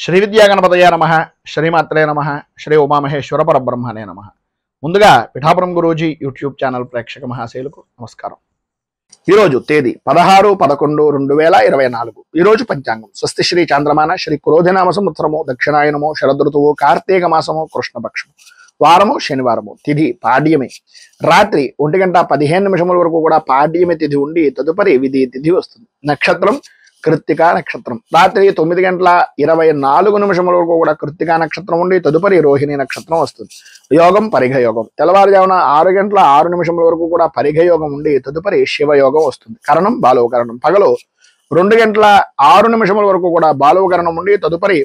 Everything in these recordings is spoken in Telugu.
శ్రీ విద్యాగణపతయ నమః, శ్రీమాత్రే నమః, శ్రీ ఉమామహేశ్వర పరబ్రహ్మణే నమః. ముందుగా పిఠాపురం గురూజీ యూట్యూబ్ ఛానల్ ప్రేక్షక మహాశైలకు నమస్కారం. ఈరోజు తేదీ 16/11/2024. ఈరోజు పంచాంగం స్వస్తి శ్రీ చాంద్రమాన శ్రీ క్రోధినామ సంవత్సరము దక్షిణాయనము శరదృతువు కార్తీక మాసము కృష్ణపక్షము వారము శనివారము. తిథి పాడ్యమి. రాత్రి 1:15 వరకు కూడా పాడ్యమి తిథి ఉండి తదుపరి విధి తిథి వస్తుంది. నక్షత్రం కృత్తికా నక్షత్రం. రాత్రి 9:24 వరకు కూడా కృత్తికా నక్షత్రం ఉండి తదుపరి రోహిణి నక్షత్రం వస్తుంది. యోగం పరిఘ యోగం. తెల్లవారుజామున 6:06 వరకు కూడా పరిఘ యోగం ఉండి తదుపరి శివయోగం వస్తుంది. కరణం బాలవకరణం. పగలు 2:06 వరకు కూడా బాలవకరణం ఉండి తదుపరి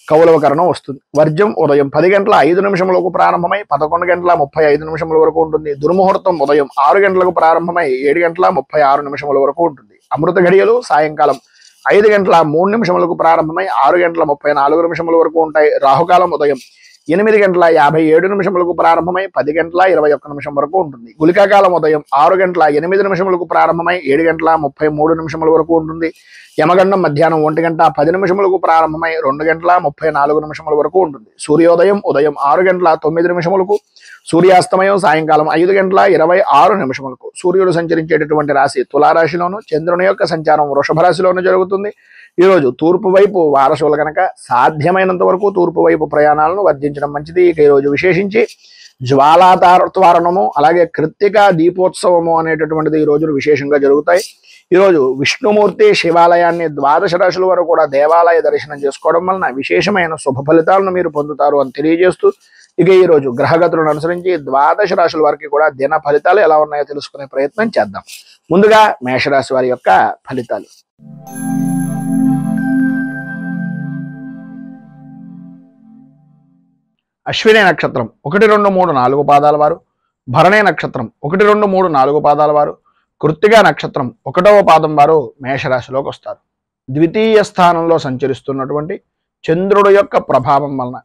కౌలవకరణం వస్తుంది. వర్జం ఉదయం 10:05 ప్రారంభమై 11:35 వరకు ఉంటుంది. దుర్ముహూర్తం ఉదయం 6 గంటలకు ప్రారంభమై 7:36 వరకు ఉంటుంది. అమృత ఘడియలు సాయంకాలం 5:03 ప్రారంభమై 6:34 వరకు ఉంటాయి. రాహుకాలం ఉదయం 8:57 ప్రారంభమై 10:21 వరకు ఉంటుంది. గుళికాకాలం ఉదయం 6:08 ప్రారంభమై 7:33 వరకు ఉంటుంది. యమగండం మధ్యాహ్నం 1:10 ప్రారంభమై 2:34 వరకు ఉంటుంది. సూర్యోదయం ఉదయం 6:09 సూర్యాస్తమయం సాయంకాలం 5:26 సూర్యుడు సంచరించేటటువంటి రాశి తులారాశిలోను, చంద్రుని యొక్క సంచారం వృషభ రాశిలోను జరుగుతుంది. ఈరోజు తూర్పు వైపు వారసులు కనుక సాధ్యమైనంత వరకు తూర్పు వైపు ప్రయాణాలను వర్జించడం మంచిది. ఇక ఈరోజు విశేషించి జ్వాలాతారణము అలాగే కృత్తికా దీపోత్సవము అనేటటువంటిది ఈ రోజును విశేషంగా జరుగుతాయి. ఈరోజు విష్ణుమూర్తి శివాలయాన్ని 12 రాశుల వరకు కూడా దేవాలయ దర్శనం చేసుకోవడం వలన విశేషమైన శుభ ఫలితాలను మీరు పొందుతారు అని తెలియజేస్తూ, ఇక ఈరోజు గ్రహగతులను అనుసరించి 12 రాశుల వారికి కూడా దిన ఫలితాలు ఎలా ఉన్నాయో తెలుసుకునే ప్రయత్నం చేద్దాం. ముందుగా మేషరాశి వారి యొక్క ఫలితాలు. అశ్విని నక్షత్రం 1, 2, 3, 4 పాదాల వారు, భరణి నక్షత్రం 1, 2, 3, 4 పాదాల వారు, కృత్తికా నక్షత్రం 1వ పాదం వారు మేషరాశిలోకి వస్తారు. ద్వితీయ స్థానంలో సంచరిస్తున్నటువంటి చంద్రుడు యొక్క ప్రభావం వలన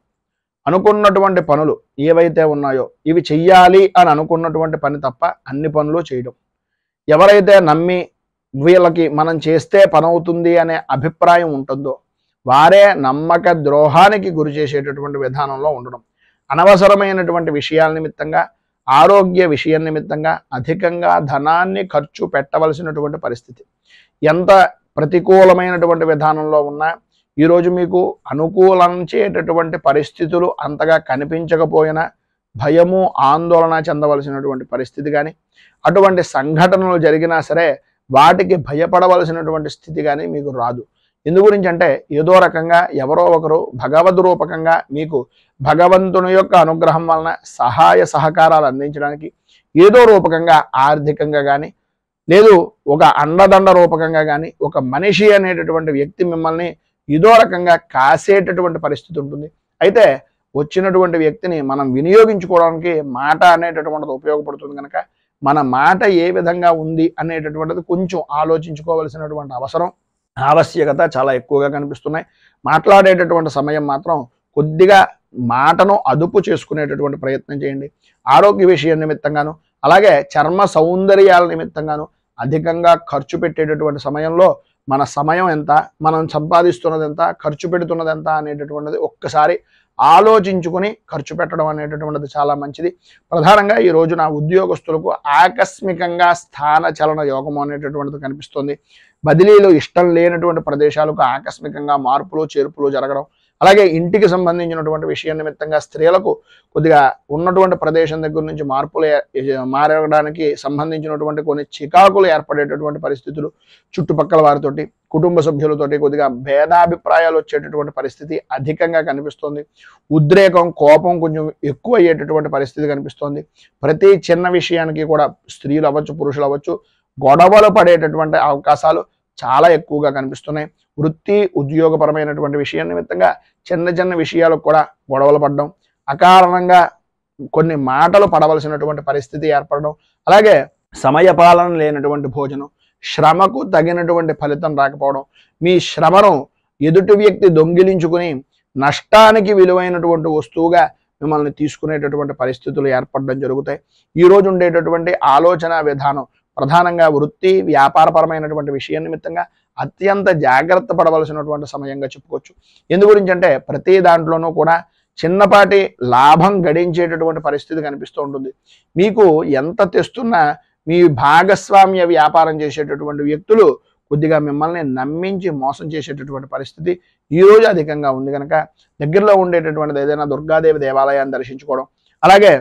అనుకున్నటువంటి పనులు ఏవైతే ఉన్నాయో ఇవి చెయ్యాలి అని అనుకున్నటువంటి పని తప్ప అన్ని పనులు చేయడం, ఎవరైతే నమ్మి వీళ్ళకి మనం చేస్తే పని అవుతుంది అనే అభిప్రాయం ఉంటుందో వారే నమ్మక ద్రోహానికి గురి చేసేటటువంటి విధానంలో ఉండడం, అనవసరమైనటువంటి విషయాల నిమిత్తంగా ఆరోగ్య విషయం నిమిత్తంగా అధికంగా ధనాన్ని ఖర్చు పెట్టవలసినటువంటి పరిస్థితి. ఎంత ప్రతికూలమైనటువంటి విధానంలో ఉన్నా ఈరోజు మీకు అనుకూలించేటటువంటి పరిస్థితులు అంతగా కనిపించకపోయినా భయము ఆందోళన చెందవలసినటువంటి పరిస్థితి కానీ, అటువంటి సంఘటనలు జరిగినా సరే వాటికి భయపడవలసినటువంటి స్థితి కానీ మీకు రాదు. ఎందు గురించి అంటే ఏదో రకంగా ఎవరో ఒకరు భగవద్ రూపకంగా మీకు భగవంతుని యొక్క అనుగ్రహం వలన సహాయ సహకారాలు అందించడానికి ఏదో రూపకంగా ఆర్థికంగా కానీ లేదు ఒక అండదండ రూపకంగా కానీ ఒక మనిషి అనేటటువంటి వ్యక్తి మిమ్మల్ని ఏదో రకంగా కాసేటటువంటి పరిస్థితి ఉంటుంది. అయితే వచ్చినటువంటి వ్యక్తిని మనం వినియోగించుకోవడానికి మాట అనేటటువంటిది ఉపయోగపడుతుంది కనుక మన మాట ఏ విధంగా ఉంది అనేటటువంటిది కొంచెం ఆలోచించుకోవలసినటువంటి ఆవశ్యకత చాలా ఎక్కువగా కనిపిస్తున్నాయి. మాట్లాడేటటువంటి సమయం మాత్రం కొద్దిగా మాటను అదుపు చేసుకునేటటువంటి ప్రయత్నం చేయండి. ఆరోగ్య విషయం నిమిత్తంగాను అలాగే చర్మ సౌందర్యాల నిమిత్తంగాను అధికంగా ఖర్చు పెట్టేటటువంటి సమయంలో మన సమయం ఎంత, మనం సంపాదిస్తున్నది ఎంత, ఖర్చు పెడుతున్నది ఎంత అనేటటువంటిది ఒక్కసారి ఆలోచించుకొని ఖర్చు పెట్టడం అనేటటువంటిది చాలా మంచిది. ప్రధానంగా ఈ రోజున ఉద్యోగస్తులకు ఆకస్మికంగా స్థాన చలన యోగం అనేటటువంటిది కనిపిస్తుంది. బదిలీలు ఇష్టం లేనటువంటి ప్రదేశాలకు ఆకస్మికంగా మార్పులు చేర్పులు జరగడం, అలాగే ఇంటికి సంబంధించినటువంటి విషయం నిమిత్తంగా స్త్రీలకు కొద్దిగా ఉన్నటువంటి ప్రదేశం దగ్గర నుంచి మారడానికి సంబంధించినటువంటి కొన్ని చికాకులు ఏర్పడేటటువంటి పరిస్థితులు, చుట్టుపక్కల వారితోటి కుటుంబ సభ్యులతోటి కొద్దిగా భేదాభిప్రాయాలు వచ్చేటటువంటి పరిస్థితి అధికంగా కనిపిస్తోంది. ఉద్రేకం కోపం కొంచెం ఎక్కువ అయ్యేటటువంటి పరిస్థితి కనిపిస్తోంది. ప్రతి చిన్న విషయానికి కూడా స్త్రీలు అవ్వచ్చు పురుషులు అవ్వచ్చు గొడవలు పడేటటువంటి అవకాశాలు చాలా ఎక్కువగా కనిపిస్తున్నాయి. వృత్తి ఉద్యోగపరమైనటువంటి విషయం నిమిత్తంగా చిన్న చిన్న విషయాలకు కూడా గొడవలు పడడం, అకారణంగా కొన్ని మాటలు పడవలసినటువంటి పరిస్థితి ఏర్పడడం, అలాగే సమయపాలన లేనటువంటి భోజనం, శ్రమకు తగినటువంటి ఫలితం రాకపోవడం, మీ శ్రమను ఎదుటి వ్యక్తి దొంగిలించుకుని నష్టానికి విలువైనటువంటి వస్తువుగా మిమ్మల్ని తీసుకునేటటువంటి పరిస్థితులు ఏర్పడడం జరుగుతాయి. ఈరోజు ఉండేటటువంటి ఆలోచన విధానం ప్రధానంగా వృత్తి వ్యాపారపరమైనటువంటి విషయం నిమిత్తంగా అత్యంత జాగ్రత్త పడవలసినటువంటి సమయంగా చెప్పుకోవచ్చు. ఎందు గురించి అంటే ప్రతి దాంట్లోనూ కూడా చిన్నపాటి లాభం గడించేటటువంటి పరిస్థితి కనిపిస్తూ ఉంటుంది. మీకు ఎంత తెస్తున్నా మీ భాగస్వామ్య వ్యాపారం చేసేటటువంటి వ్యక్తులు కొద్దిగా మిమ్మల్ని నమ్మించి మోసం చేసేటటువంటి పరిస్థితి ఈరోజు అధికంగా ఉంది కనుక దగ్గరలో ఉండేటటువంటిది ఏదైనా దుర్గాదేవి దేవాలయాన్ని దర్శించుకోవడం, అలాగే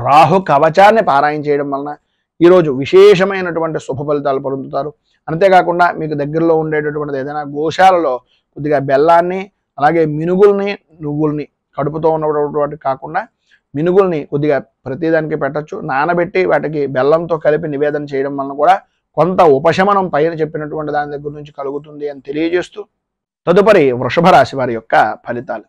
రాహు కవచాన్ని పారాయణ చేయడం వలన ఈరోజు విశేషమైనటువంటి శుభ ఫలితాలు పొందుతారు. అంతేకాకుండా మీకు దగ్గరలో ఉండేటటువంటిది ఏదైనా గోశాలలో కొద్దిగా బెల్లాన్ని, అలాగే మినుగుల్ని, నువ్వుల్ని కడుపుతో ఉన్నటువంటి కాకుండా మినుగుల్ని కొద్దిగా ప్రతిదానికి పెట్టచ్చు, నానబెట్టి వాటికి బెల్లంతో కలిపి నివేదన చేయడం వలన కూడా కొంత ఉపశమనం పైన చెప్పినటువంటి దాని దగ్గర నుంచి కలుగుతుంది అని తెలియజేస్తూ తదుపరి వృషభ రాశి వారి యొక్క ఫలితాలు.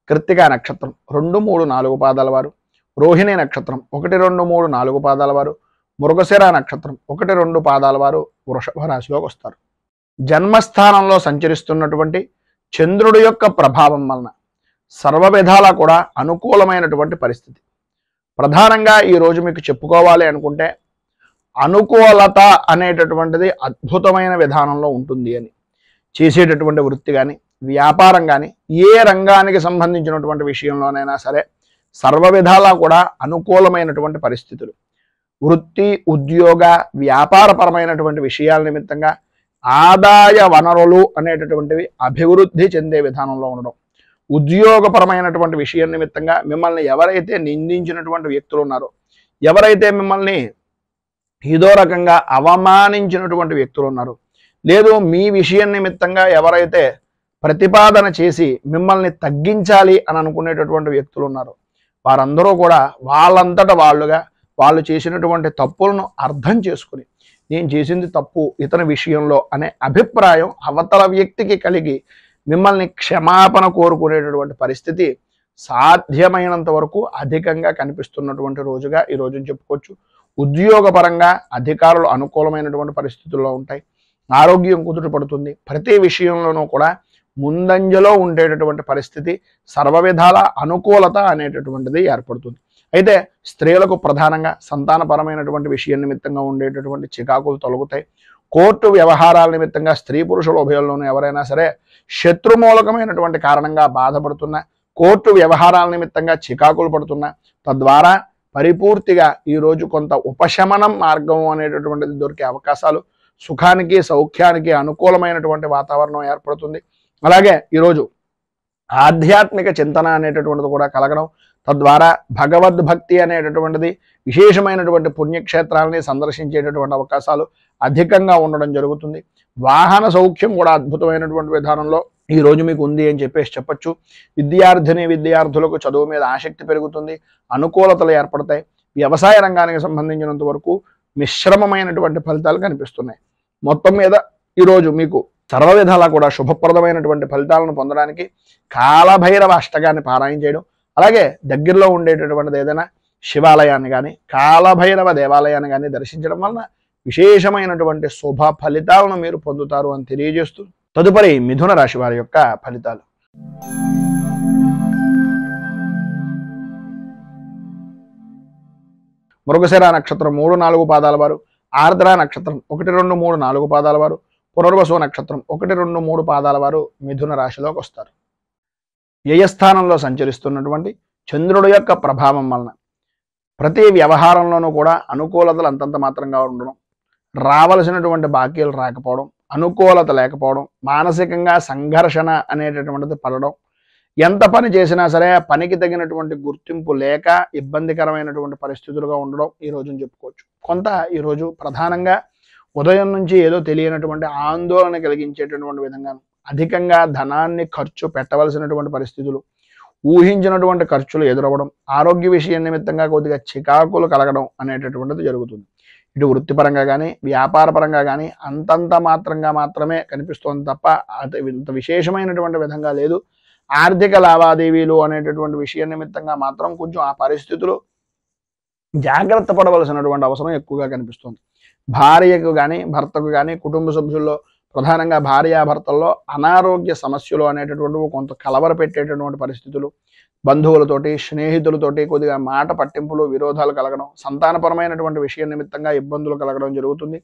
కృత్తికా నక్షత్రం 2, 3, 4 పాదాల వారు, రోహిణి నక్షత్రం 1, 2, 3, 4 పాదాల వారు, మృగశిర నక్షత్రం 1, 2 పాదాల వారు వృషభ రాశిలోకి వస్తారు. జన్మస్థానంలో సంచరిస్తున్నటువంటి చంద్రుడి యొక్క ప్రభావం వలన సర్వ విధాలా కూడా అనుకూలమైనటువంటి పరిస్థితి. ప్రధానంగా ఈరోజు మీకు చెప్పుకోవాలి అనుకుంటే అనుకూలత అనేటటువంటిది అద్భుతమైన విధానంలో ఉంటుంది అని. చేసేటటువంటి వృత్తి కానీ వ్యాపారం కానీ ఏ రంగానికి సంబంధించినటువంటి విషయంలోనైనా సరే సర్వ విధాలా కూడా అనుకూలమైనటువంటి పరిస్థితులు. వృత్తి ఉద్యోగ వ్యాపారపరమైనటువంటి విషయాల నిమిత్తంగా ఆదాయ వనరులు అనేటటువంటివి అభివృద్ధి చెందే విధానంలో ఉండడం, ఉద్యోగపరమైనటువంటి విషయం నిమిత్తంగా మిమ్మల్ని ఎవరైతే నిందించినటువంటి వ్యక్తులు ఉన్నారో, ఎవరైతే మిమ్మల్ని ఏదో రకంగా అవమానించినటువంటి వ్యక్తులు ఉన్నారు, లేదు మీ విషయం నిమిత్తంగా ఎవరైతే ప్రతిపాదన చేసి మిమ్మల్ని తగ్గించాలి అని అనుకునేటటువంటి వ్యక్తులు ఉన్నారు, వారందరూ కూడా వాళ్ళంతట వాళ్ళుగా వాళ్ళు చేసినటువంటి తప్పులను అర్థం చేసుకుని నేను చేసింది తప్పు ఇతని విషయంలో అనే అభిప్రాయం అవతల వ్యక్తికి కలిగి మిమ్మల్ని క్షమాపణ కోరుకునేటటువంటి పరిస్థితి సాధ్యమైనంత వరకు అధికంగా కనిపిస్తున్నటువంటి రోజుగా ఈ రోజుని చెప్పుకోవచ్చు. ఉద్యోగపరంగా అధికారులు అనుకూలమైనటువంటి పరిస్థితుల్లో ఉంటాయి. ఆరోగ్యం కుదుట పడుతుంది. ప్రతి విషయంలోనూ కూడా ముందంజలో ఉండేటటువంటి పరిస్థితి, సర్వ విధాల అనుకూలత అనేటటువంటిది ఏర్పడుతుంది. అయితే స్త్రీలకు ప్రధానంగా సంతానపరమైనటువంటి విషయం నిమిత్తంగా ఉండేటటువంటి చికాకులు తొలగుతాయి. కోర్టు వ్యవహారాల నిమిత్తంగా స్త్రీ పురుషుల ఉభయంలోనూ ఎవరైనా సరే శత్రుమూలకమైనటువంటి కారణంగా బాధపడుతున్నా, కోర్టు వ్యవహారాల నిమిత్తంగా చికాకులు పడుతున్నా, తద్వారా పరిపూర్తిగా ఈరోజు కొంత ఉపశమనం మార్గం అనేటటువంటిది దొరికే అవకాశాలు, సుఖానికి సౌఖ్యానికి అనుకూలమైనటువంటి వాతావరణం ఏర్పడుతుంది. అలాగే ఈరోజు ఆధ్యాత్మిక చింతన అనేటటువంటిది కూడా కలగడం, తద్వారా భగవద్భక్తి అనేటటువంటిది విశేషమైనటువంటి పుణ్యక్షేత్రాలని సందర్శించేటటువంటి అవకాశాలు అధికంగా ఉండడం జరుగుతుంది. వాహన సౌఖ్యం కూడా అద్భుతమైనటువంటి విధానంలో ఈ రోజు మీకు ఉంది అని చెప్పొచ్చు. విద్యార్థులకు చదువు మీద ఆసక్తి పెరుగుతుంది, అనుకూలతలు ఏర్పడతాయి. వ్యవసాయ రంగానికి సంబంధించినంత వరకు మిశ్రమమైనటువంటి ఫలితాలు కనిపిస్తున్నాయి. మొత్తం మీద ఈరోజు మీకు సర్వ విధాలా కూడా శుభప్రదమైనటువంటి ఫలితాలను పొందడానికి కాలభైరవ అష్టకాన్ని పారాయణ చేయడం, అలాగే దగ్గరలో ఉండేటటువంటిది ఏదైనా శివాలయాన్ని కానీ కాలభైరవ దేవాలయాన్ని కానీ దర్శించడం వలన విశేషమైనటువంటి శుభ ఫలితాలను మీరు పొందుతారు అని తెలియజేస్తూ తదుపరి మిథున రాశి వారి యొక్క ఫలితాలు. మృగశిర నక్షత్రం 3, 4 పాదాల వారు, ఆర్ద్ర నక్షత్రం 1, 2, 3, 4 పాదాల వారు, పునర్వసు నక్షత్రం 1, 2, 3 పాదాల వారు మిథున రాశిలోకి వస్తారు. వ్యయస్థానంలో సంచరిస్తున్నటువంటి చంద్రుడి యొక్క ప్రభావం వలన ప్రతి వ్యవహారంలోనూ కూడా అనుకూలతలు అంతంత మాత్రంగా ఉండడం, రావలసినటువంటి బాకీలు రాకపోవడం, అనుకూలత లేకపోవడం, మానసికంగా సంఘర్షణ అనేటటువంటిది పడడం, ఎంత పని చేసినా సరే పనికి తగినటువంటి గుర్తింపు లేక ఇబ్బందికరమైనటువంటి పరిస్థితులుగా ఉండడం ఈ రోజుని చెప్పుకోవచ్చు. కొంత ఈరోజు ప్రధానంగా ఉదయం నుంచి ఏదో తెలియనటువంటి ఆందోళన కలిగించేటటువంటి విధంగా అధికంగా ధనాన్ని ఖర్చు పెట్టవలసినటువంటి పరిస్థితులు, ఊహించినటువంటి ఖర్చులు ఎదురవ్వడం, ఆరోగ్య విషయం నిమిత్తంగా కొద్దిగా చికాకులు కలగడం అనేటటువంటిది జరుగుతుంది. ఇటు వృత్తిపరంగా కానీ వ్యాపారపరంగా కానీ అంతంత మాత్రమే కనిపిస్తోంది తప్ప ఇంత విశేషమైనటువంటి విధంగా లేదు. ఆర్థిక లావాదేవీలు అనేటటువంటి విషయం నిమిత్తంగా మాత్రం కొంచెం ఆ పరిస్థితులు జాగ్రత్త పడవలసినటువంటి అవసరం ఎక్కువగా కనిపిస్తుంది. భార్యకు కానీ భర్తకు కానీ కుటుంబ సభ్యుల్లో ప్రధానంగా భార్యాభర్తల్లో అనారోగ్య సమస్యలు అనేటటువంటివి కొంత కలవరపెట్టేటటువంటి పరిస్థితులు, బంధువులతోటి స్నేహితులతోటి కొద్దిగా మాట పట్టింపులు విరోధాలు కలగడం, సంతానపరమైనటువంటి విషయం నిమిత్తంగా ఇబ్బందులు కలగడం జరుగుతుంది.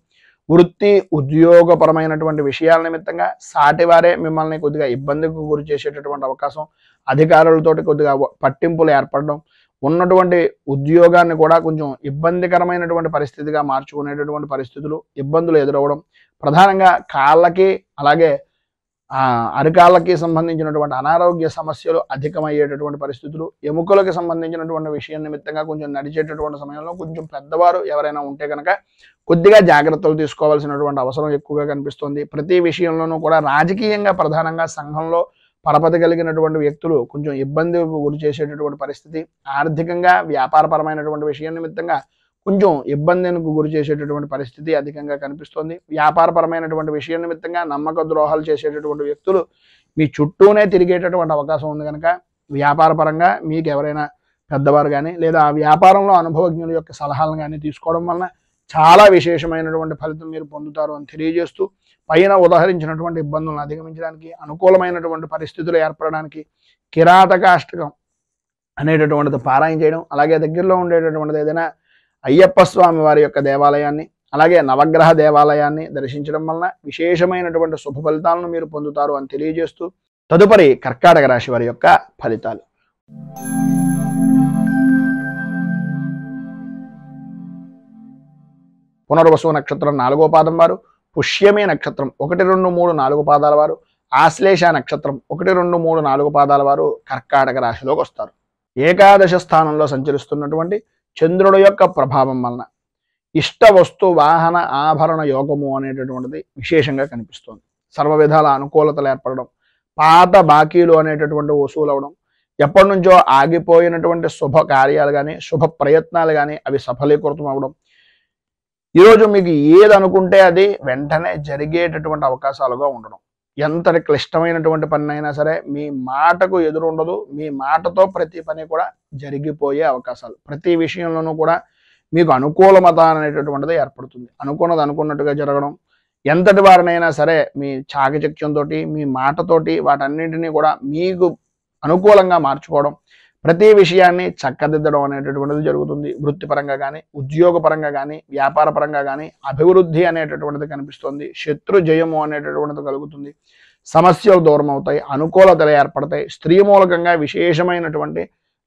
వృత్తి ఉద్యోగపరమైనటువంటి విషయాల నిమిత్తంగా సాటివారే మిమ్మల్ని కొద్దిగా ఇబ్బందికి గురి చేసేటటువంటి అవకాశం, అధికారులతోటి కొద్దిగా పట్టింపులు ఏర్పడడం, ఉన్నటువంటి ఉద్యోగాన్ని కూడా కొంచెం ఇబ్బందికరమైనటువంటి పరిస్థితిగా మార్చుకునేటటువంటి పరిస్థితులు, ఇబ్బందులు ఎదురవ్వడం, ప్రధానంగా కాళ్ళకి అలాగే అరికాళ్ళకి సంబంధించినటువంటి అనారోగ్య సమస్యలు అధికమయ్యేటటువంటి పరిస్థితులు, ఎముకలకు సంబంధించినటువంటి విషయం నిమిత్తంగా కొంచెం నడిచేటటువంటి సమయంలో కొంచెం పెద్దవారు ఎవరైనా ఉంటే కనుక కొద్దిగా జాగ్రత్తలు తీసుకోవాల్సినటువంటి అవసరం ఎక్కువగా కనిపిస్తుంది. ప్రతి విషయంలోనూ కూడా రాజకీయంగా ప్రధానంగా సంఘంలో పరపతి కలిగినటువంటి వ్యక్తులు కొంచెం ఇబ్బందికి గురి చేసేటటువంటి పరిస్థితి, ఆర్థికంగా వ్యాపారపరమైనటువంటి విషయం నిమిత్తంగా కొంచెం ఇబ్బందికి గురి చేసేటటువంటి పరిస్థితి అధికంగా కనిపిస్తుంది. వ్యాపారపరమైనటువంటి విషయం నిమిత్తంగా నమ్మక ద్రోహాలు చేసేటటువంటి వ్యక్తులు మీ చుట్టూనే తిరిగేటటువంటి అవకాశం ఉంది కనుక వ్యాపారపరంగా మీకు ఎవరైనా పెద్దవారు కానీ లేదా ఆ వ్యాపారంలో అనుభవజ్ఞుల యొక్క సలహాలను కానీ తీసుకోవడం వలన చాలా విశేషమైనటువంటి ఫలితం మీరు పొందుతారు అని తెలియజేస్తూ, పైన ఉదాహరించినటువంటి ఇబ్బందులను అధిగమించడానికి, అనుకూలమైనటువంటి పరిస్థితులు ఏర్పడడానికి కిరాతకాష్టకం అనేటటువంటిది పారాయణ చేయడం, అలాగే దగ్గరలో ఉండేటటువంటిది ఏదైనా అయ్యప్ప స్వామి వారి యొక్క దేవాలయాన్ని అలాగే నవగ్రహ దేవాలయాన్ని దర్శించడం వలన విశేషమైనటువంటి శుభ ఫలితాలను మీరు పొందుతారు అని తెలియజేస్తూ, తదుపరి కర్కాటక రాశి వారి యొక్క ఫలితాలు. పునర్వసు నక్షత్రం 4వ పాదం వారు, పుష్యమి నక్షత్రం 1, 2, 3, 4 పాదాల వారు, ఆశ్లేష నక్షత్రం 1, 2, 3, 4 పాదాల వారు కర్కాటక రాశిలోకి వస్తారు. ఏకాదశ స్థానంలో సంచరిస్తున్నటువంటి చంద్రుడి యొక్క ప్రభావం వలన ఇష్ట వస్తు వాహన ఆభరణ యోగము అనేటటువంటిది విశేషంగా కనిపిస్తుంది. సర్వ విధాల అనుకూలతలు ఏర్పడడం, పాత బాకీలు అనేటటువంటి వసూలు అవడం, ఎప్పటి నుంచో ఆగిపోయినటువంటి శుభ కార్యాలు కానీ శుభ ప్రయత్నాలు కానీ అవి సఫలీకృతం అవడం, ఈరోజు మీకు ఏది అనుకుంటే అది వెంటనే జరిగేటటువంటి అవకాశాలుగా ఉండడం, ఎంతటి క్లిష్టమైనటువంటి పని అయినా సరే మీ మాటకు ఎదురు ఉండదు, మీ మాటతో ప్రతి పని కూడా జరిగిపోయే అవకాశాలు, ప్రతి విషయంలోనూ కూడా మీకు అనుకూలమత అనేటటువంటిది ఏర్పడుతుంది. అనుకున్నది అనుకున్నట్టుగా జరగడం, ఎంతటి వారినైనా సరే మీ చాకచక్యంతో మీ మాటతోటి వాటన్నింటినీ కూడా మీకు అనుకూలంగా మార్చుకోవడం, ప్రతి విషయాన్ని చక్కదిద్దడం అనేటటువంటిది జరుగుతుంది. వృత్తిపరంగా కానీ ఉద్యోగపరంగా కానీ వ్యాపారపరంగా కానీ అభివృద్ధి అనేటటువంటిది కనిపిస్తుంది. శత్రు జయము అనేటటువంటిది కలుగుతుంది. సమస్యలు దూరం అవుతాయి, అనుకూలతలు ఏర్పడతాయి. స్త్రీ మూలకంగా విశేషమైనటువంటి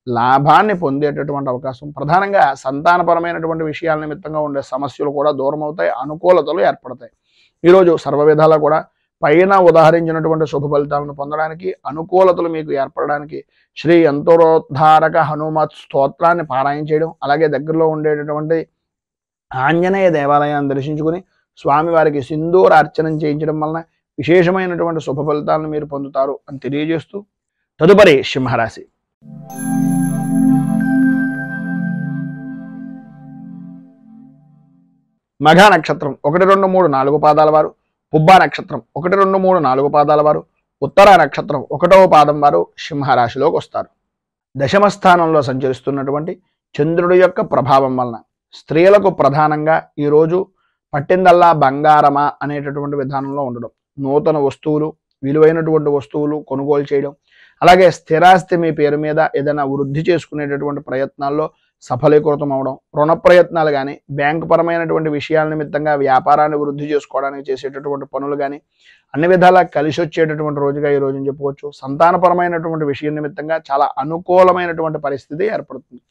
లాభాన్ని పొందేటటువంటి అవకాశం, ప్రధానంగా సంతానపరమైనటువంటి విషయాల నిమిత్తంగా ఉండే సమస్యలు కూడా దూరం అవుతాయి, అనుకూలతలు ఏర్పడతాయి. ఈరోజు సర్వ విధాలా కూడా పైన ఉదాహరించినటువంటి శుభ ఫలితాలను పొందడానికి, అనుకూలతలు మీకు ఏర్పడడానికి శ్రీ యంత్రోద్ధారక హనుమత్ స్తోత్రాన్ని పారాయణ చేయడం, అలాగే దగ్గరలో ఉండేటటువంటి ఆంజనేయ దేవాలయాన్ని దర్శించుకుని స్వామివారికి సింధూర అర్చనం చేయించడం వలన విశేషమైనటువంటి శుభ ఫలితాలను మీరు పొందుతారు అని తెలియజేస్తూ, తదుపరి సింహరాశి. మఘ నక్షత్రం 1, 2, 3, 4 పాదాల వారు, పుబ్బా నక్షత్రం 1, 2, 3, 4 పాదాల వారు, ఉత్తర నక్షత్రం 1వ పాదం వారు సింహరాశిలోకి వస్తారు. దశమ స్థానంలో సంచరిస్తున్నటువంటి చంద్రుడి యొక్క ప్రభావం వలన స్త్రీలకు ప్రధానంగా ఈరోజు పట్టిందల్లా బంగారమా అనేటటువంటి విధానంలో ఉండడం, నూతన వస్తువులు విలువైనటువంటి వస్తువులు కొనుగోలు చేయడం, అలాగే స్థిరాస్తి మీ పేరు మీద ఏదైనా వృద్ధి చేసుకునేటటువంటి ప్రయత్నాల్లో సఫలీకృతం అవడం, రుణ ప్రయత్నాలు కానీ బ్యాంకు పరమైనటువంటి విషయాల నిమిత్తంగా వ్యాపారాన్ని వృద్ధి చేసుకోవడానికి చేసేటటువంటి పనులు కానీ అన్ని విధాలా కలిసి వచ్చేటటువంటి రోజుగా ఈ రోజుని చెప్పుకోవచ్చు. సంతానపరమైనటువంటి విషయం నిమిత్తంగా చాలా అనుకూలమైనటువంటి పరిస్థితి ఏర్పడుతుంది.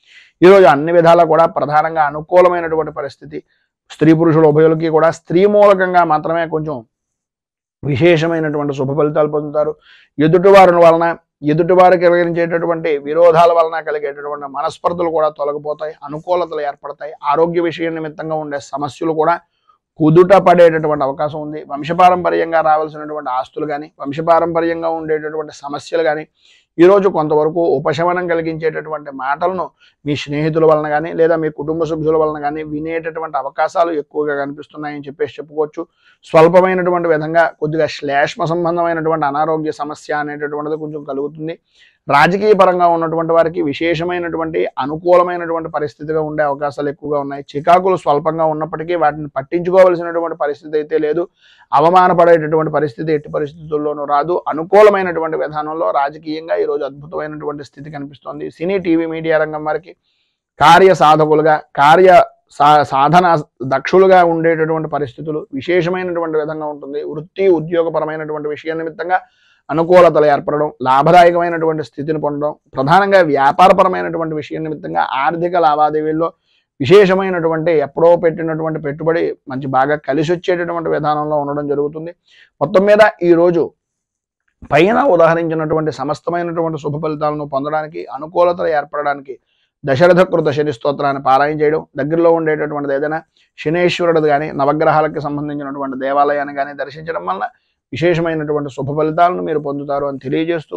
ఈరోజు అన్ని విధాలా కూడా ప్రధానంగా అనుకూలమైనటువంటి పరిస్థితి. స్త్రీ పురుషుల ఉభయులకి కూడా స్త్రీ మూలకంగా మాత్రమే కొంచెం విశేషమైనటువంటి శుభ ఫలితాలు పొందుతారు. ఎదుటివారి వలన ఎదుటివారికి కలిగించేటటువంటి విరోధాల వలన కలిగేటటువంటి మనస్పర్ధలు కూడా తొలగిపోతాయి, అనుకూలతలు ఏర్పడతాయి. ఆరోగ్య విషయం నిమిత్తంగా ఉండే సమస్యలు కూడా కుదుట పడేటటువంటి అవకాశం ఉంది. వంశపారంపర్యంగా రావాల్సినటువంటి ఆస్తులు కానీ వంశపారంపర్యంగా ఉండేటటువంటి సమస్యలు కానీ ఈరోజు కొంతవరకు ఉపశమనం కలిగించేటటువంటి మాటలను మీ స్నేహితుల వలన కానీ లేదా మీ కుటుంబ సభ్యుల వలన కానీ వినేటటువంటి అవకాశాలు ఎక్కువగా కనిపిస్తున్నాయని చెప్పేసి చెప్పుకోవచ్చు. స్వల్పమైనటువంటి విధంగా కొద్దిగా శ్లేష్మ సంబంధమైనటువంటి అనారోగ్య సమస్య అనేటటువంటిది కొంచెం కలుగుతుంది. రాజకీయ పరంగా ఉన్నటువంటి వారికి విశేషమైనటువంటి అనుకూలమైనటువంటి పరిస్థితిగా ఉండే అవకాశాలు ఎక్కువగా ఉన్నాయి. చికాకులు స్వల్పంగా ఉన్నప్పటికీ వాటిని పట్టించుకోవాల్సినటువంటి పరిస్థితి అయితే లేదు. అవమానపడేటటువంటి పరిస్థితి ఎట్టి పరిస్థితుల్లోనూ రాదు. అనుకూలమైనటువంటి విధానంలో రాజకీయంగా ఈరోజు అద్భుతమైనటువంటి స్థితి కనిపిస్తోంది. సినీ టీవీ మీడియా రంగం వారికి కార్య సాధకులుగా సాధన దక్షులుగా ఉండేటటువంటి పరిస్థితులు విశేషమైనటువంటి విధంగా ఉంటుంది. వృత్తి ఉద్యోగపరమైనటువంటి విషయం నిమిత్తంగా అనుకూలతలు ఏర్పడడం, లాభదాయకమైనటువంటి స్థితిని పొందడం, ప్రధానంగా వ్యాపారపరమైనటువంటి విషయం నిమిత్తంగా ఆర్థిక లావాదేవీల్లో విశేషమైనటువంటి ఎప్పుడో పెట్టినటువంటి పెట్టుబడి మంచి బాగా కలిసి వచ్చేటటువంటి విధానంలో ఉండడం జరుగుతుంది. మొత్తం మీద ఈరోజు పైన ఉదాహరించినటువంటి సమస్తమైనటువంటి శుభ ఫలితాలను పొందడానికి, అనుకూలతలు ఏర్పడడానికి దశరథకృత శని స్తోత్రాన్ని పారాయణ చేయడం, దగ్గరలో ఉండేటటువంటిది ఏదైనా శనేశ్వరుడు కానీ నవగ్రహాలకు సంబంధించినటువంటి దేవాలయాన్ని కానీ దర్శించడం వల్ల విశేషమైనటువంటి శుభ ఫలితాలను మీరు పొందుతారు అని తెలియజేస్తూ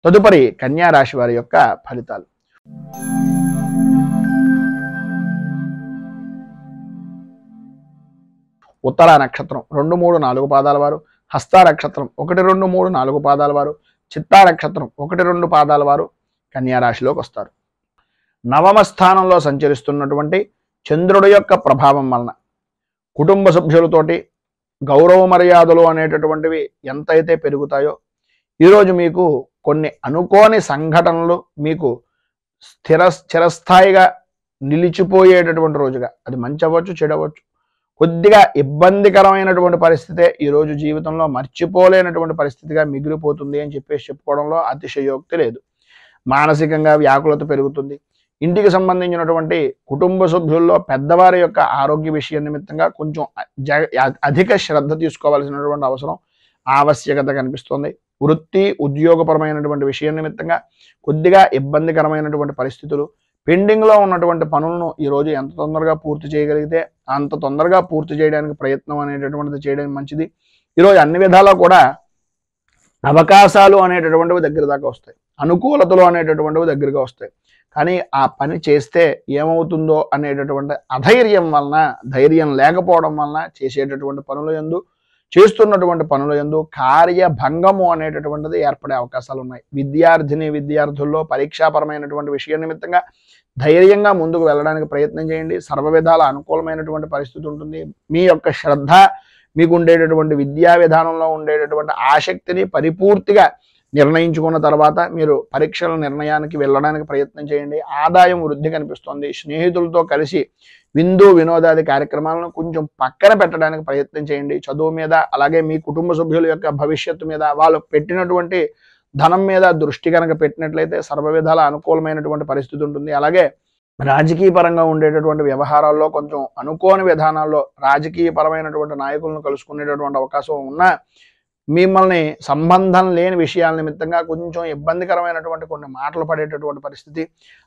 తదుపరి కన్యా రాశి వారి యొక్క ఫలితాలు. ఉత్తర నక్షత్రం 2, 3, 4 పాదాల వారు, హస్త నక్షత్రం 1, 2, 3, 4 పాదాల వారు, చిత్తా నక్షత్రం 1, 2 పాదాల వారు కన్యా రాశిలోకి వస్తారు. నవమ స్థానంలో సంచరిస్తున్నటువంటి చంద్రుడి యొక్క ప్రభావం వలన కుటుంబ సభ్యులతోటి గౌరవ మర్యాదలు అనేటటువంటివి ఎంతైతే పెరుగుతాయో ఈరోజు మీకు కొన్ని అనుకోని సంఘటనలు మీకు చిరస్థాయిగా నిలిచిపోయేటటువంటి రోజుగా, అది మంచి అవ్వచ్చు చెడవచ్చు, కొద్దిగా ఇబ్బందికరమైనటువంటి పరిస్థితే ఈరోజు జీవితంలో మర్చిపోలేనటువంటి పరిస్థితిగా మిగిలిపోతుంది అని చెప్పేసి చెప్పుకోవడంలో అతిశయోక్తి లేదు. మానసికంగా వ్యాకులత పెరుగుతుంది. ఇంటికి సంబంధించినటువంటి కుటుంబ సభ్యుల్లో పెద్దవారి యొక్క ఆరోగ్య విషయం నిమిత్తంగా కొంచెం అధిక శ్రద్ధ తీసుకోవాల్సినటువంటి అవసరం ఆవశ్యకత కనిపిస్తుంది. వృత్తి ఉద్యోగపరమైనటువంటి విషయం నిమిత్తంగా కొద్దిగా ఇబ్బందికరమైనటువంటి పరిస్థితులు, పెండింగ్లో ఉన్నటువంటి పనులను ఈరోజు ఎంత తొందరగా పూర్తి చేయగలిగితే అంత తొందరగా పూర్తి చేయడానికి ప్రయత్నం అనేటటువంటిది చేయడం మంచిది. ఈరోజు అన్ని విధాలా కూడా అవకాశాలు అనేటటువంటివి దగ్గర దాకా వస్తాయి, అనుకూలతలు అనేటటువంటివి దగ్గరగా వస్తాయి. కానీ ఆ పని చేస్తే ఏమవుతుందో అనేటటువంటి అధైర్యం వలన, ధైర్యం లేకపోవడం వలన చేసేటటువంటి పనుల యందు, చేస్తున్నటువంటి పనుల యందు కార్యభంగము అనేటటువంటిది ఏర్పడే అవకాశాలు ఉన్నాయి. విద్యార్థుల్లో పరీక్షాపరమైనటువంటి విషయం నిమిత్తంగా ధైర్యంగా ముందుకు వెళ్ళడానికి ప్రయత్నం చేయండి. సర్వ విధాల అనుకూలమైనటువంటి పరిస్థితి ఉంటుంది. మీ యొక్క శ్రద్ధ, మీకు ఉండేటటువంటి విద్యా విధానంలో ఉండేటటువంటి ఆసక్తిని పరిపూర్తిగా నిర్ణయించుకున్న తర్వాత మీరు పరీక్షల నిర్ణయానికి వెళ్ళడానికి ప్రయత్నం చేయండి. ఆదాయం వృద్ధి కనిపిస్తుంది. స్నేహితులతో కలిసి విందు వినోదాది కార్యక్రమాలను కొంచెం పక్కన పెట్టడానికి ప్రయత్నం చేయండి. చదువు మీద, అలాగే మీ కుటుంబ సభ్యుల యొక్క భవిష్యత్తు మీద, వాళ్ళు పెట్టినటువంటి ధనం మీద దృష్టి కనుక పెట్టినట్లయితే సర్వ విధాల అనుకూలమైనటువంటి పరిస్థితి ఉంటుంది. అలాగే రాజకీయ పరంగా ఉండేటటువంటి వ్యవహారాల్లో కొంచెం అనుకోని విధానాల్లో రాజకీయ పరమైనటువంటి నాయకులను కలుసుకునేటటువంటి అవకాశం ఉన్నా మిమ్మల్ని సంబంధం లేని విషయాల నిమిత్తంగా కొంచెం ఇబ్బందికరమైనటువంటి కొన్ని మాటలు పడేటటువంటి పరిస్థితి,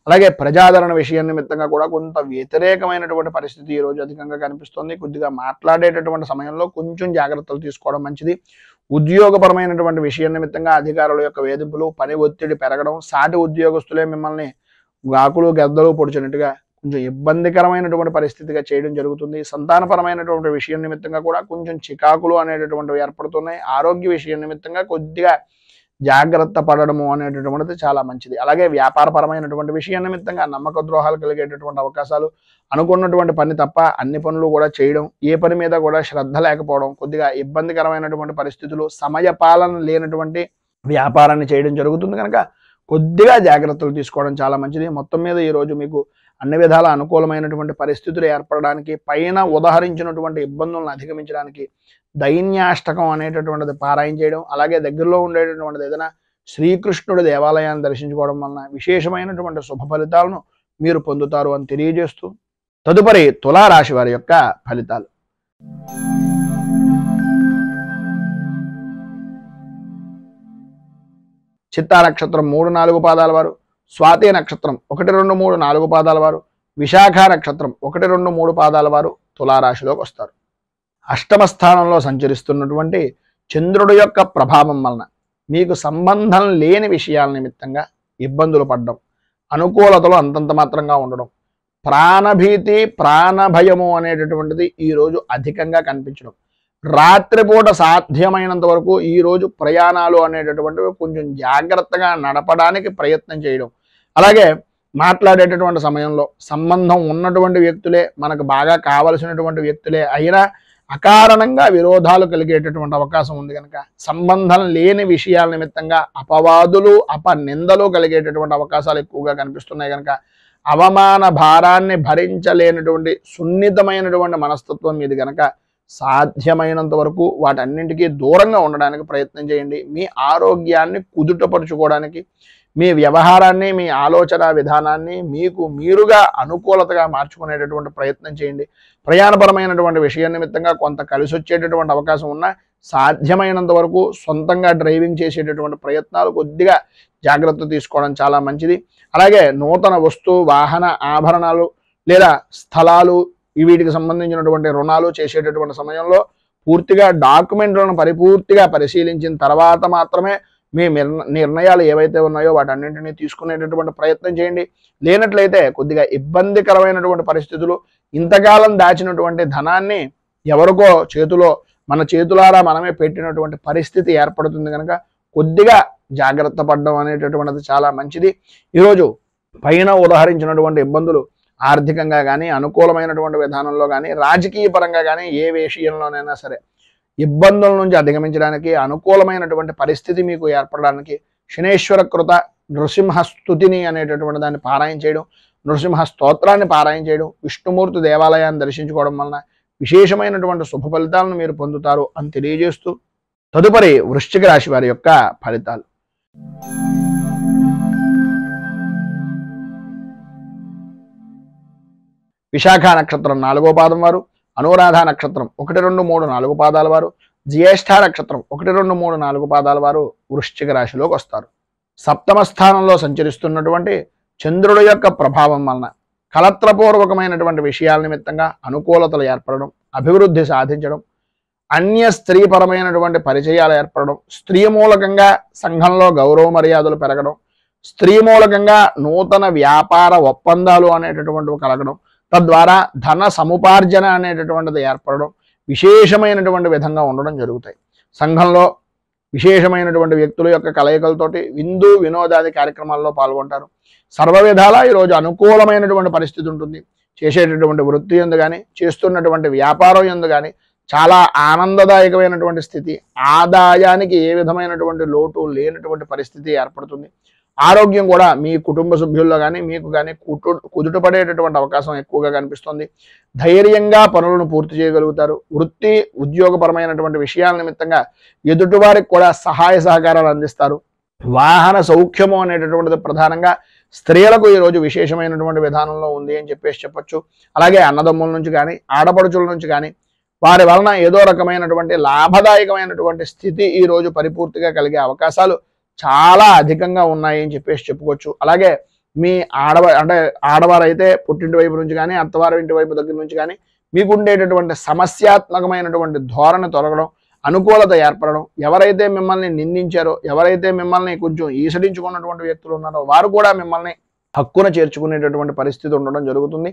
అలాగే ప్రజాదరణ విషయం నిమిత్తంగా కూడా కొంత వ్యతిరేకమైనటువంటి పరిస్థితి ఈరోజు అధికంగా కనిపిస్తుంది. కొద్దిగా మాట్లాడేటటువంటి సమయంలో కొంచెం జాగ్రత్తలు తీసుకోవడం మంచిది. ఉద్యోగపరమైనటువంటి విషయం నిమిత్తంగా అధికారుల యొక్క వేధింపులు, పని ఒత్తిడి పెరగడం, సాటి ఉద్యోగస్తులే మిమ్మల్ని ఆకులు గద్దలు పొడిచినట్టుగా కొంచెం ఇబ్బందికరమైనటువంటి పరిస్థితిగా చేయడం జరుగుతుంది. సంతానపరమైనటువంటి విషయం నిమిత్తంగా కూడా కొంచెం చికాకులు అనేటటువంటివి ఏర్పడుతున్నాయి. ఆరోగ్య విషయం నిమిత్తంగా కొద్దిగా జాగ్రత్త పడడము అనేటటువంటిది చాలా మంచిది. అలాగే వ్యాపారపరమైనటువంటి విషయం నిమిత్తంగా నమ్మక ద్రోహాలు కలిగేటటువంటి అవకాశాలు, అనుకున్నటువంటి పని తప్ప అన్ని పనులు కూడా చేయడం, ఏ పని మీద కూడా శ్రద్ధ లేకపోవడం, కొద్దిగా ఇబ్బందికరమైనటువంటి పరిస్థితులు, సమయపాలన లేనటువంటి వ్యాపారాన్ని చేయడం జరుగుతుంది. కనుక కొద్దిగా జాగ్రత్తలు తీసుకోవడం చాలా మంచిది. మొత్తం మీద ఈరోజు మీకు అన్ని విధాల అనుకూలమైనటువంటి పరిస్థితులు ఏర్పడడానికి, పైన ఉదహరించినటువంటి ఇబ్బందులను అధిగమించడానికి దైన్యాష్టకం అనేటటువంటిది పారాయణ చేయడం, అలాగే దగ్గరలో ఉండేటటువంటిది ఏదైనా శ్రీకృష్ణుడి దేవాలయాన్ని దర్శించుకోవడం వలన విశేషమైనటువంటి శుభ ఫలితాలను మీరు పొందుతారు అని తెలియజేస్తూ తదుపరి తులారాశి వారి యొక్క ఫలితాలు. చిత్తా నక్షత్రం 3, 4 పాదాల వారు, స్వాతి నక్షత్రం 1, 2, 3, 4 పాదాల వారు, విశాఖ నక్షత్రం 1, 2, 3 పాదాల వారు తులారాశిలోకి వస్తారు. అష్టమ స్థానంలో సంచరిస్తున్నటువంటి చంద్రుడి యొక్క ప్రభావం వలన మీకు సంబంధం లేని విషయాల నిమిత్తంగా ఇబ్బందులు పడడం, అనుకూలతలు అంతంత మాత్రంగా ఉండడం, ప్రాణభీతి ప్రాణభయము అనేటటువంటిది ఈరోజు అధికంగా కనిపించడం, రాత్రిపూట సాధ్యమైనంత వరకు ఈరోజు ప్రయాణాలు అనేటటువంటివి కొంచెం జాగ్రత్తగా నడపడానికి ప్రయత్నం చేయడం, అలాగే మాట్లాడేటటువంటి సమయంలో సంబంధం ఉన్నటువంటి వ్యక్తులే, మనకు బాగా కావలసినటువంటి వ్యక్తులే అయినా అకారణంగా విరోధాలు కలిగేటటువంటి అవకాశం ఉంది కనుక సంబంధం లేని విషయాల నిమిత్తంగా అపవాదులు అపనిందలు కలిగేటటువంటి అవకాశాలు ఎక్కువగా కనిపిస్తున్నాయి కనుక అవమాన భారాన్ని భరించలేనటువంటి సున్నితమైనటువంటి మనస్తత్వం మీది కనుక సాధ్యమైనంత వరకు వాటన్నింటికీ దూరంగా ఉండడానికి ప్రయత్నం చేయండి. మీ ఆరోగ్యాన్ని కుదుటపరుచుకోవడానికి, మీ వ్యవహారాన్ని, మీ ఆలోచన విధానాన్ని మీకు మీరుగా అనుకూలతగా మార్చుకునేటటువంటి ప్రయత్నం చేయండి. ప్రయాణపరమైనటువంటి విషయం నిమిత్తంగా కొంత కలిసి వచ్చేటటువంటి అవకాశం ఉన్నా సాధ్యమైనంత వరకు సొంతంగా డ్రైవింగ్ చేసేటటువంటి ప్రయత్నాలు కొద్దిగా జాగ్రత్త తీసుకోవడం చాలా మంచిది. అలాగే నూతన వస్తు వాహన ఆభరణాలు లేదా స్థలాలు వీటికి సంబంధించినటువంటి రుణాలు చేసేటటువంటి సమయంలో పూర్తిగా డాక్యుమెంట్లను పరిపూర్తిగా పరిశీలించిన తర్వాత మాత్రమే మీ నిర్ణయాలు ఏవైతే ఉన్నాయో వాటన్నింటినీ తీసుకునేటటువంటి ప్రయత్నం చేయండి. లేనట్లయితే కొద్దిగా ఇబ్బందికరమైనటువంటి పరిస్థితులు, ఇంతకాలం దాచినటువంటి ధనాన్ని ఎవరికో చేతిలో మన చేతులారా మనమే పెట్టినటువంటి పరిస్థితి ఏర్పడుతుంది కనుక కొద్దిగా జాగ్రత్త పడడం అనేటటువంటిది చాలా మంచిది. ఈరోజు పైన ఉదాహరించినటువంటి ఇబ్బందులు ఆర్థికంగా కానీ, అనుకూలమైనటువంటి విధానంలో కానీ, రాజకీయ పరంగా కానీ ఏ విషయంలోనైనా సరే ఇబ్బందుల నుంచి అధిగమించడానికి, అనుకూలమైనటువంటి పరిస్థితి మీకు ఏర్పడడానికి శనేశ్వర కృత నృసింహ స్తుతిని అనేటటువంటి దాన్ని పారాయణ చేయడం, నృసింహ స్తోత్రాన్ని పారాయణ చేయడం, విష్ణుమూర్తి దేవాలయాన్ని దర్శించుకోవడం వలన విశేషమైనటువంటి శుభ ఫలితాలను మీరు పొందుతారు అని తెలియజేస్తూ తదుపరి వృశ్చిక రాశి వారి యొక్క ఫలితాలు. విశాఖ నక్షత్రం 4వ పాదం వారు, అనురాధ నక్షత్రం 1, 2, 3, 4 పాదాల వారు, జ్యేష్ఠ నక్షత్రం 1, 2, 3, 4 పాదాల వారు వృశ్చిక రాశిలోకి వస్తారు. సప్తమ స్థానంలో సంచరిస్తున్నటువంటి చంద్రుడి యొక్క ప్రభావం వలన కలత్రపూర్వకమైనటువంటి విషయాల నిమిత్తంగా అనుకూలతలు ఏర్పడడం, అభివృద్ధి సాధించడం, అన్య స్త్రీపరమైనటువంటి పరిచయాలు ఏర్పడడం, స్త్రీ మూలకంగా సంఘంలో గౌరవ మర్యాదలు పెరగడం, స్త్రీ మూలకంగా నూతన వ్యాపార ఒప్పందాలు అనేటటువంటివి కలగడం, తద్వారా ధన సముపార్జన అనేటటువంటిది ఏర్పడడం విశేషమైనటువంటి విధంగా ఉండడం జరుగుతాయి. సంఘంలో విశేషమైనటువంటి వ్యక్తుల యొక్క కలయికలతోటి విందు వినోదాది కార్యక్రమాల్లో పాల్గొంటారు. సర్వ విధాలా ఈరోజు అనుకూలమైనటువంటి పరిస్థితి ఉంటుంది. చేసేటటువంటి వృత్తి యందు కానీ, చేస్తున్నటువంటి వ్యాపారం యందు కానీ చాలా ఆనందదాయకమైనటువంటి స్థితి, ఆదాయానికి ఏ విధమైనటువంటి లోటు లేనటువంటి పరిస్థితి ఏర్పడుతుంది. ఆరోగ్యం కూడా మీ కుటుంబ సభ్యుల్లో కానీ మీకు కానీ కుదుటపడేటటువంటి అవకాశం ఎక్కువగా కనిపిస్తుంది. ధైర్యంగా పనులను పూర్తి చేయగలుగుతారు. వృత్తి ఉద్యోగపరమైనటువంటి విషయాల నిమిత్తంగా ఎదుటివారికి కూడా సహాయ సహకారాలు అందిస్తారు. వాహన సౌఖ్యము అనేటటువంటిది ప్రధానంగా స్త్రీలకు ఈరోజు విశేషమైనటువంటి విధానంలో ఉంది అని చెప్పొచ్చు. అలాగే అన్నదమ్ముల నుంచి కానీ, ఆడపడుచుల నుంచి కానీ వారి వలన ఏదో రకమైనటువంటి లాభదాయకమైనటువంటి స్థితి ఈరోజు పరిపూర్తిగా కలిగే అవకాశాలు చాలా అధికంగా ఉన్నాయి అని చెప్పుకోవచ్చు. అలాగే మీ ఆడవారు అయితే పుట్టింటి వైపు నుంచి కానీ, అత్తవారి ఇంటి వైపు దగ్గర నుంచి కానీ మీకు ఉండేటటువంటి సమస్యాత్మకమైనటువంటి ధోరణి తొలగడం, అనుకూలత ఏర్పడడం, ఎవరైతే మిమ్మల్ని నిందించారో, ఎవరైతే మిమ్మల్ని కొంచెం ఈసడించుకున్నటువంటి వ్యక్తులు ఉన్నారో వారు కూడా మిమ్మల్ని హక్కున చేర్చుకునేటటువంటి పరిస్థితి ఉండడం జరుగుతుంది.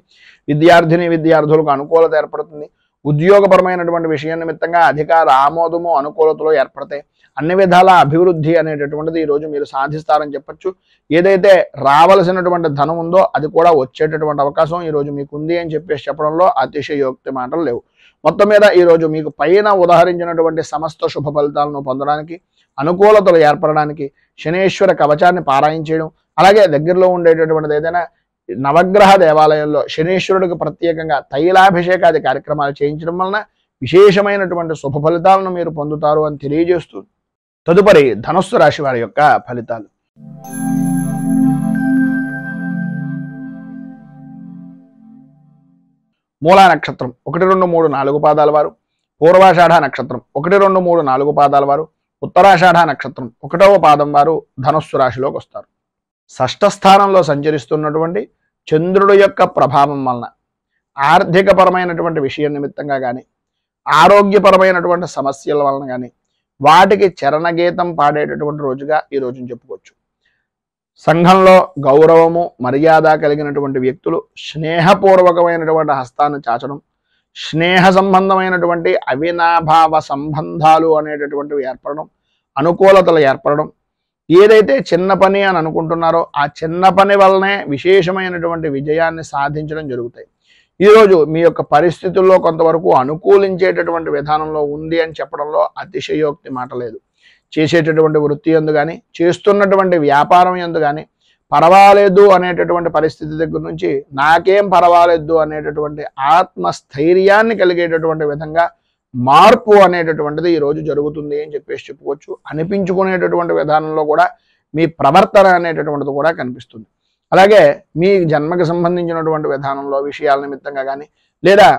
విద్యార్థులకు అనుకూలత ఏర్పడుతుంది. ఉద్యోగపరమైనటువంటి విషయం నిమిత్తంగా అధికార ఆమోదము అనుకూలతలో ఏర్పడతాయి. అన్ని విధాల అభివృద్ధి అనేటటువంటిది ఈరోజు మీరు సాధిస్తారని చెప్పొచ్చు. ఏదైతే రావలసినటువంటి ధనం ఉందో అది కూడా వచ్చేటటువంటి అవకాశం ఈరోజు మీకు ఉంది అని చెప్పడంలో అతిశయోక్తి మాటలు లేవు. మొత్తం మీద ఈరోజు మీకు పైన ఉదాహరించినటువంటి సమస్త శుభ ఫలితాలను పొందడానికి, అనుకూలతలు ఏర్పడడానికి శనేశ్వర కవచాన్ని పారాయణ చేయడం, అలాగే దగ్గరలో ఉండేటటువంటిది ఏదైనా నవగ్రహ దేవాలయంలో శనేశ్వరుడికి ప్రత్యేకంగా తైలాభిషేకాది కార్యక్రమాలు చేయించడం వలన విశేషమైనటువంటి శుభ ఫలితాలను మీరు పొందుతారు అని తెలియజేస్తూ తదుపరి ధనుస్సు రాశి వారి యొక్క ఫలితాలు. మూలా నక్షత్రం 1, 2, 3, 4 పాదాల వారు, పూర్వాషాఢ నక్షత్రం 1, 2, 3, 4 పాదాల వారు, ఉత్తరాషాఢ నక్షత్రం 1వ పాదం వారు ధనుస్సు రాశిలోకి వస్తారు. షష్ఠ స్థానంలో సంచరిస్తున్నటువంటి చంద్రుడు యొక్క ప్రభావం వలన ఆర్థికపరమైనటువంటి విషయం నిమిత్తంగా కానీ, ఆరోగ్యపరమైనటువంటి సమస్యల వలన కానీ, వాటికి చరణగీతం పాడేటటువంటి రోజుగా ఈ రోజును చెప్పుకోవచ్చు. సంఘంలో గౌరవము మర్యాద కలిగినటువంటి వ్యక్తులు స్నేహపూర్వకమైనటువంటి హస్తాన్ని చాచడం, స్నేహ సంబంధమైనటువంటి అవినాభావ సంబంధాలు అనేటటువంటివి ఏర్పడడం, అనుకూలతలు ఏర్పడడం, ఏదైతే చిన్న పని అని అనుకుంటున్నారో ఆ చిన్న పని వల్లనే విశేషమైనటువంటి విజయాన్ని సాధించడం జరుగుతాయి. ఈరోజు మీ యొక్క పరిస్థితుల్లో కొంతవరకు అనుకూలించేటటువంటి విధానంలో ఉంది అని చెప్పడంలో అతిశయోక్తి మాట లేదు. చేసేటటువంటి వృత్తి యందు కానీ, చేస్తున్నటువంటి వ్యాపారం యందు కానీ పర్వాలేదు అనేటటువంటి పరిస్థితి దగ్గర నుంచి నాకేం పర్వాలేదు అనేటటువంటి ఆత్మస్థైర్యాన్ని కలిగేటటువంటి విధంగా మార్పు అనేటటువంటిది ఈరోజు జరుగుతుంది అని చెప్పేసి చెప్పుకోవచ్చు. అనిపించుకునేటటువంటి విధానంలో కూడా మీ ప్రవర్తన అనేటటువంటిది కూడా కనిపిస్తుంది. అలాగే మీ జన్మకి సంబంధించినటువంటి విధానంలో విషయాల నిమిత్తంగా కానీ, లేదా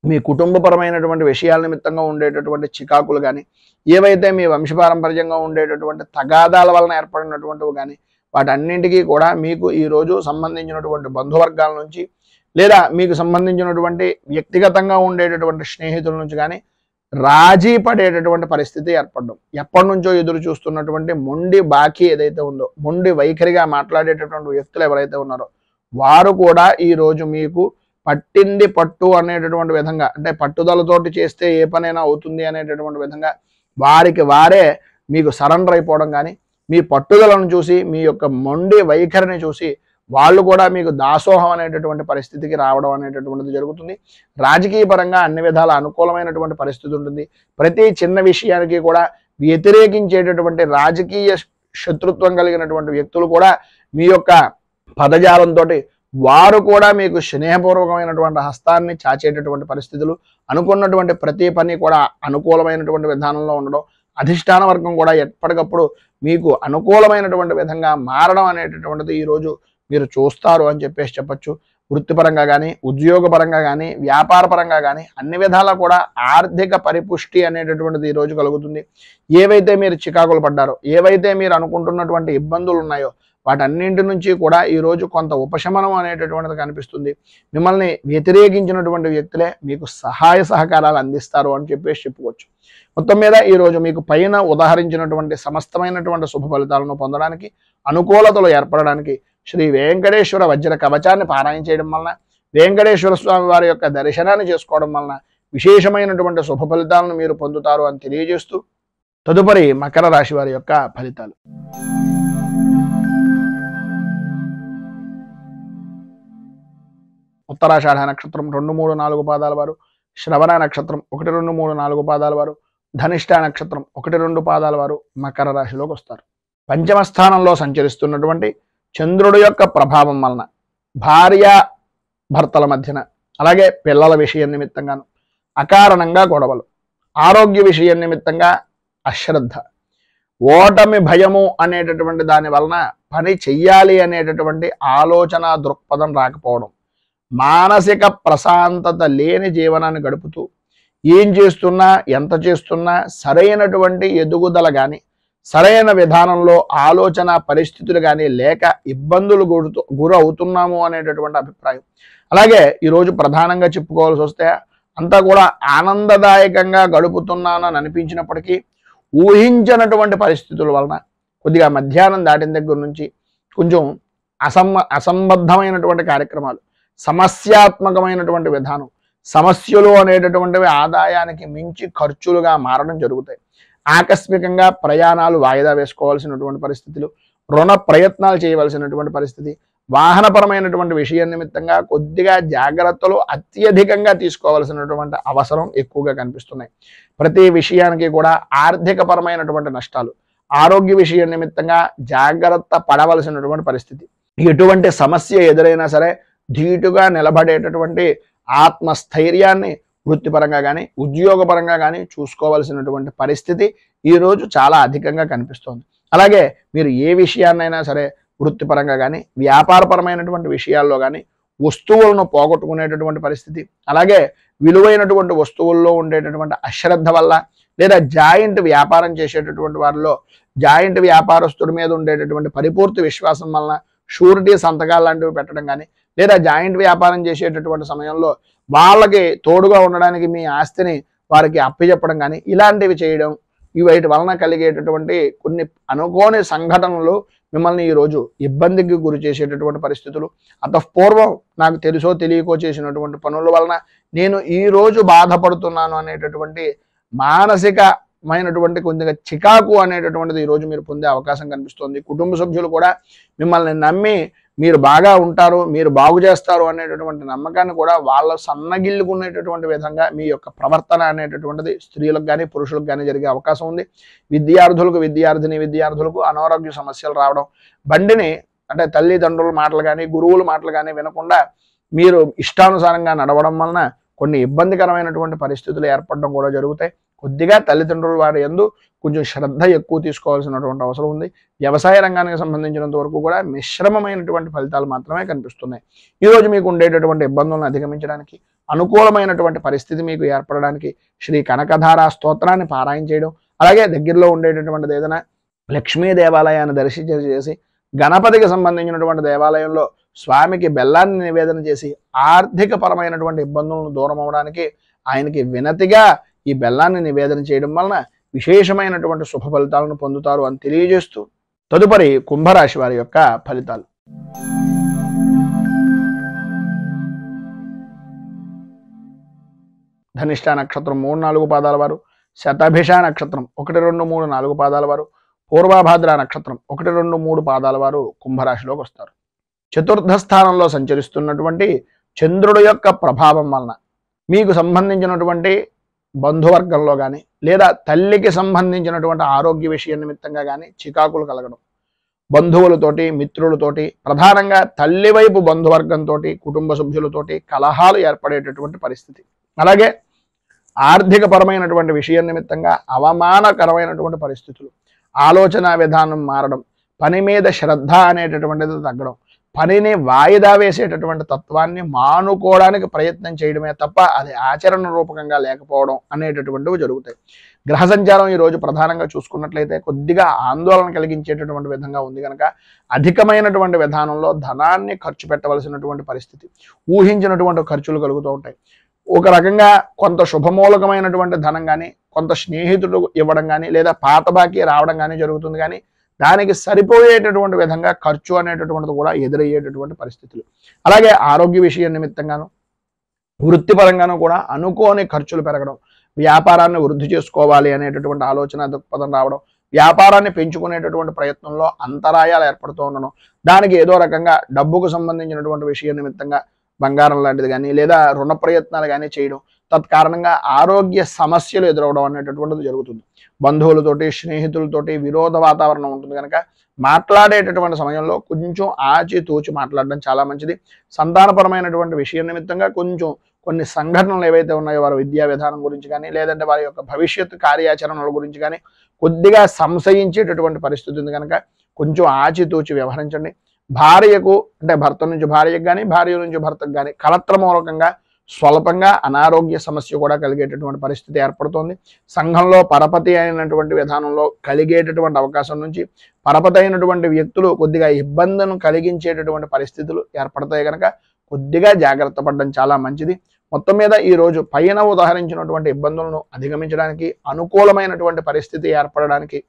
మీ కుటుంబపరమైనటువంటి విషయాల నిమిత్తంగా ఉండేటటువంటి చికాకులు కానీ, ఏవైతే మీ వంశపారంపర్యంగా ఉండేటటువంటి తగాదాల వలన ఏర్పడినటువంటివి కానీ, వాటన్నింటికీ కూడా మీకు ఈరోజు సంబంధించినటువంటి బంధువర్గాల నుంచి, లేదా మీకు సంబంధించినటువంటి వ్యక్తిగతంగా ఉండేటటువంటి స్నేహితుల నుంచి కానీ రాజీ పడేటటువంటి పరిస్థితి ఏర్పడడం, ఎప్పటి నుంచో ఎదురు చూస్తున్నటువంటి మొండి బాకీ ఏదైతే ఉందో, మొండి వైఖరిగా మాట్లాడేటటువంటి వ్యక్తులు ఎవరైతే ఉన్నారో వారు కూడా ఈరోజు మీకు పట్టింది పట్టు అనేటటువంటి విధంగా, అంటే పట్టుదలతోటి చేస్తే ఏ పనైనా అవుతుంది అనేటటువంటి విధంగా వారికి వారే మీకు సరెండర్ అయిపోవడం కానీ, మీ పట్టుదలను చూసి, మీ యొక్క మొండి వైఖరిని చూసి వాళ్ళు కూడా మీకు దాసోహం అనేటటువంటి పరిస్థితికి రావడం అనేటటువంటిది జరుగుతుంది. రాజకీయ పరంగా అన్ని విధాల అనుకూలమైనటువంటి పరిస్థితి ఉంటుంది. ప్రతి చిన్న విషయానికి కూడా వ్యతిరేకించేటటువంటి రాజకీయ శత్రుత్వం కలిగినటువంటి వ్యక్తులు కూడా మీ యొక్క పదజాలంతో వారు కూడా మీకు స్నేహపూర్వకమైనటువంటి హస్తాన్ని చాచేటటువంటి పరిస్థితులు, అనుకున్నటువంటి ప్రతి పని కూడా అనుకూలమైనటువంటి విధానంలో ఉండడం, అధిష్టాన వర్గం కూడా ఎప్పటికప్పుడు మీకు అనుకూలమైనటువంటి విధంగా మారడం అనేటటువంటిది ఈరోజు మీరు చూస్తారు అని చెప్పేసి చెప్పచ్చు. వృత్తిపరంగా కానీ, ఉద్యోగపరంగా కానీ, వ్యాపారపరంగా కానీ అన్ని విధాలా కూడా ఆర్థిక పరిపుష్టి అనేటటువంటిది ఈరోజు కలుగుతుంది. ఏవైతే మీరు చికాకులు పడ్డారో, ఏవైతే మీరు అనుకుంటున్నటువంటి ఇబ్బందులు ఉన్నాయో వాటన్నింటి నుంచి కూడా ఈరోజు కొంత ఉపశమనం అనేటటువంటిది కనిపిస్తుంది. మిమ్మల్ని వ్యతిరేకించినటువంటి వ్యక్తులే మీకు సహాయ సహకారాలు అందిస్తారు అని చెప్పేసి చెప్పుకోవచ్చు. మొత్తం మీద ఈరోజు మీకు పైన ఉదాహరించినటువంటి సమస్తమైనటువంటి శుభ ఫలితాలను పొందడానికి, అనుకూలతలు ఏర్పడడానికి శ్రీ వెంకటేశ్వర వజ్ర కవచాన్ని పారాయణ చేయడం వలన, వెంకటేశ్వర స్వామి వారి యొక్క దర్శనాన్ని చేసుకోవడం వలన విశేషమైనటువంటి శుభ ఫలితాలను మీరు పొందుతారు అని తెలియజేస్తూ, తదుపరి మకర రాశి వారి యొక్క ఫలితాలు. ఉత్తరాషాఢ నక్షత్రం 2, 3, 4 పాదాల వారు, శ్రవణ నక్షత్రం 1, 2, 3, 4 పాదాల వారు, ధనిష్ట నక్షత్రం 1, 2 పాదాల వారు మకర రాశిలోకి వస్తారు. పంచమ స్థానంలో సంచరిస్తున్నటువంటి చంద్రుడి యొక్క ప్రభావం వలన భార్య భర్తల మధ్యన, అలాగే పిల్లల విషయం నిమిత్తంగాను అకారణంగా గొడవలు, ఆరోగ్య విషయం నిమిత్తంగా అశ్రద్ధ, ఓటమి భయము అనేటటువంటి దాని వలన పని చెయ్యాలి అనేటటువంటి ఆలోచన దృక్పథం రాకపోవడం, మానసిక ప్రశాంతత లేని జీవనాన్ని గడుపుతూ ఏం చేస్తున్నా, ఎంత చేస్తున్నా సరైనటువంటి ఎదుగుదల కానీ, సరైన విధానంలో ఆలోచన పరిస్థితులు కానీ లేక ఇబ్బందులు గురి అవుతున్నాము అనేటటువంటి అభిప్రాయం. అలాగే ఈరోజు ప్రధానంగా చెప్పుకోవాల్సి వస్తే అంతా కూడా ఆనందదాయకంగా గడుపుతున్నానని అనిపించినప్పటికీ ఊహించినటువంటి పరిస్థితుల వలన కొద్దిగా మధ్యాహ్నం దాటిన దగ్గర నుంచి కొంచెం అసంబద్ధమైనటువంటి కార్యక్రమాలు, సమస్యాత్మకమైనటువంటి విధానం, సమస్యలు అనేటటువంటివి ఆదాయానికి మించి ఖర్చులుగా మారడం జరుగుతాయి. ఆకస్మికంగా ప్రయాణాలు వాయిదా వేసుకోవాల్సినటువంటి పరిస్థితులు, రుణ ప్రయత్నాలు చేయవలసినటువంటి పరిస్థితి, వాహనపరమైనటువంటి విషయం నిమిత్తంగా కొద్దిగా జాగ్రత్తలు అత్యధికంగా తీసుకోవాల్సినటువంటి అవసరం ఎక్కువగా కనిపిస్తున్నాయి. ప్రతి విషయానికి కూడా ఆర్థిక పరమైనటువంటి నష్టాలు, ఆరోగ్య విషయం నిమిత్తంగా జాగ్రత్త పడవలసినటువంటి పరిస్థితి. ఎటువంటి సమస్య ఎదురైనా సరే ధీటుగా నిలబడేటటువంటి ఆత్మస్థైర్యాన్ని వృత్తిపరంగా కానీ, ఉద్యోగపరంగా కానీ చూసుకోవాల్సినటువంటి పరిస్థితి ఈరోజు చాలా అధికంగా కనిపిస్తోంది. అలాగే మీరు ఏ విషయాన్నైనా సరే వృత్తిపరంగా కానీ, వ్యాపారపరమైనటువంటి విషయాల్లో కానీ వస్తువులను పోగొట్టుకునేటటువంటి పరిస్థితి, అలాగే విలువైనటువంటి వస్తువుల్లో ఉండేటటువంటి అశ్రద్ధ వల్ల, లేదా జాయింట్ వ్యాపారం చేసేటటువంటి వారిలో జాయింట్ వ్యాపారస్తుడి మీద ఉండేటటువంటి పరిపూర్తి విశ్వాసం వలన షూరిటీ సంతకాలు లాంటివి పెట్టడం కానీ, లేదా జాయింట్ వ్యాపారం చేసేటటువంటి సమయంలో వాళ్ళకి తోడుగా ఉండడానికి మీ ఆస్తిని వారికి అప్పచెప్పడం కానీ ఇలాంటివి చేయడం, వీటి వలన కలిగేటటువంటి కొన్ని అనుకోని సంఘటనలు మిమ్మల్ని ఈరోజు ఇబ్బందికి గురి చేసేటటువంటి పరిస్థితులు, అతఃపూర్వం నాకు తెలుసో తెలియకో చేసినటువంటి పనుల వలన నేను ఈరోజు బాధపడుతున్నాను అనేటటువంటి మానసికమైనటువంటి కొద్దిగా చికాకు అనేటటువంటిది ఈరోజు మీరు పొందే అవకాశం కనిపిస్తుంది. కుటుంబ సభ్యులు కూడా మిమ్మల్ని నమ్మి మీరు బాగా ఉంటారు, మీరు బాగు చేస్తారు అనేటటువంటి నమ్మకాన్ని కూడా వాళ్ళ సన్నగిల్లుకునేటటువంటి విధంగా మీ యొక్క ప్రవర్తన అనేటటువంటిది స్త్రీలకు కానీ పురుషులకు కానీ జరిగే అవకాశం ఉంది. విద్యార్థులకు అనారోగ్య సమస్యలు రావడం, బండిని అంటే తల్లిదండ్రుల మాటలు కానీ గురువుల మాటలు కానీ వినకుండా మీరు ఇష్టానుసారంగా నడవడం వలన కొన్ని ఇబ్బందికరమైనటువంటి పరిస్థితులు ఏర్పడడం కూడా జరుగుతాయి. కొద్దిగా తల్లిదండ్రుల వారి యందు కొంచెం శ్రద్ధ ఎక్కువ తీసుకోవాల్సినటువంటి అవసరం ఉంది. వ్యవసాయ రంగానికి సంబంధించినంత వరకు కూడా మిశ్రమమైనటువంటి ఫలితాలు మాత్రమే కనిపిస్తున్నాయి. ఈరోజు మీకు ఉండేటటువంటి ఇబ్బందులను అధిగమించడానికి, అనుకూలమైనటువంటి పరిస్థితి మీకు ఏర్పడడానికి శ్రీ కనకధార స్తోత్రాన్ని పారాయణ చేయడం, అలాగే దగ్గరలో ఉండేటటువంటిది ఏదైనా లక్ష్మీ దేవాలయాన్ని దర్శించేసి గణపతికి సంబంధించినటువంటి దేవాలయంలో స్వామికి బెల్లాన్ని నివేదన చేసి ఆర్థిక పరమైనటువంటి ఇబ్బందులను దూరం అవడానికి ఆయనకి వినతిగా ఈ బెల్లాన్ని నివేదన చేయడం వలన విశేషమైనటువంటి శుభ ఫలితాలను పొందుతారు అని తెలియజేస్తూ తదుపరి కుంభరాశి వారి యొక్క ఫలితాలు. ధనిష్ట నక్షత్రం 3-4 పాదాల వారు, శతభిష నక్షత్రం 1, 2, 3, 4 పాదాల వారు, పూర్వభాద్ర నక్షత్రం 1, 2, 3 పాదాల వారు కుంభరాశిలోకి వస్తారు. చతుర్థ స్థానంలో సంచరిస్తున్నటువంటి చంద్రుడి యొక్క ప్రభావం వలన మీకు సంబంధించినటువంటి బంధువర్గంలో కానీ లేదా తల్లికి సంబంధించినటువంటి ఆరోగ్య విషయ నిమిత్తంగా కానీ చికాకులు కలగడం, బంధువులతోటి మిత్రులతోటి ప్రధానంగా తల్లి వైపు బంధువర్గంతో కుటుంబ సభ్యులతోటి కలహాలు ఏర్పడేటటువంటి పరిస్థితి, అలాగే ఆర్థిక పరమైనటువంటి విషయం నిమిత్తంగా అవమానకరమైనటువంటి పరిస్థితులు, ఆలోచన విధానం మారడం, పని మీద శ్రద్ధ అనేటటువంటిది తగ్గడం, పనిని వాయిదా వేసేటటువంటి తత్వాన్ని మానుకోవడానికి ప్రయత్నం చేయడమే తప్ప అది ఆచరణ రూపకంగా లేకపోవడం అనేటటువంటివి జరుగుతాయి. గ్రహ సంచారం ఈరోజు ప్రధానంగా చూసుకున్నట్లయితే కొద్దిగా ఆందోళన కలిగించేటటువంటి విధంగా ఉంది కనుక అధికమైనటువంటి విధానంలో ధనాన్ని ఖర్చు పెట్టవలసినటువంటి పరిస్థితి, ఊహించినటువంటి ఖర్చులు కలుగుతూ ఉంటాయి. ఒక రకంగా కొంత శుభమూలకమైనటువంటి ధనం కానీ కొంత స్నేహితుడు ఇవ్వడం కానీ లేదా పాత బాకీ రావడం కానీ జరుగుతుంది, కానీ దానికి సరిపోయేటటువంటి విధంగా ఖర్చు అనేటటువంటిది కూడా ఎదురయ్యేటటువంటి పరిస్థితులు, అలాగే ఆరోగ్య విషయం నిమిత్తంగాను వృత్తిపరంగానూ కూడా అనుకోని ఖర్చులు పెరగడం, వ్యాపారాన్ని వృద్ధి చేసుకోవాలి అనేటటువంటి ఆలోచన దృక్పథం రావడం, వ్యాపారాన్ని పెంచుకునేటటువంటి ప్రయత్నంలో అంతరాయాలు ఏర్పడుతూ ఉండడం, దానికి ఏదో రకంగా డబ్బుకు సంబంధించినటువంటి విషయం నిమిత్తంగా బంగారం లాంటిది కానీ లేదా రుణ ప్రయత్నాలు కానీ చేయడం, తత్కారణంగా ఆరోగ్య సమస్యలు ఎదురవడం అనేటటువంటిది జరుగుతుంది. బంధువులతోటి స్నేహితులతోటి విరోధ వాతావరణం ఉంటుంది కనుక మాట్లాడేటటువంటి సమయంలో కొంచెం ఆచితూచి మాట్లాడడం చాలా మంచిది. సంతానపరమైనటువంటి విషయం నిమిత్తంగా కొంచెం కొన్ని సంఘటనలు ఏవైతే ఉన్నాయో వారి విద్యా విధానం గురించి కానీ లేదంటే వారి యొక్క భవిష్యత్తు కార్యాచరణల గురించి కానీ కొద్దిగా సంశయించేటటువంటి పరిస్థితి ఉంది కనుక కొంచెం ఆచితూచి వ్యవహరించండి. భార్యకు అంటే భర్త నుంచి భార్యకు కానీ భార్య నుంచి భర్తకు కానీ కలత్ర మూలకంగా స్వల్పంగా అనారోగ్య సమస్య కూడా కలిగేటటువంటి పరిస్థితి ఏర్పడుతోంది. సంఘంలో పరపతి అయినటువంటి విధానంలో కలిగేటటువంటి అవకాశం నుంచి పరపతి అయినటువంటి వ్యక్తులు కొద్దిగా ఇబ్బందులను కలిగించేటటువంటి పరిస్థితులు ఏర్పడతాయి కనుక కొద్దిగా జాగ్రత్త పడడం చాలా మంచిది. మొత్తం మీద ఈరోజు పైన ఉదాహరించినటువంటి ఇబ్బందులను అధిగమించడానికి అనుకూలమైనటువంటి పరిస్థితి ఏర్పడడానికి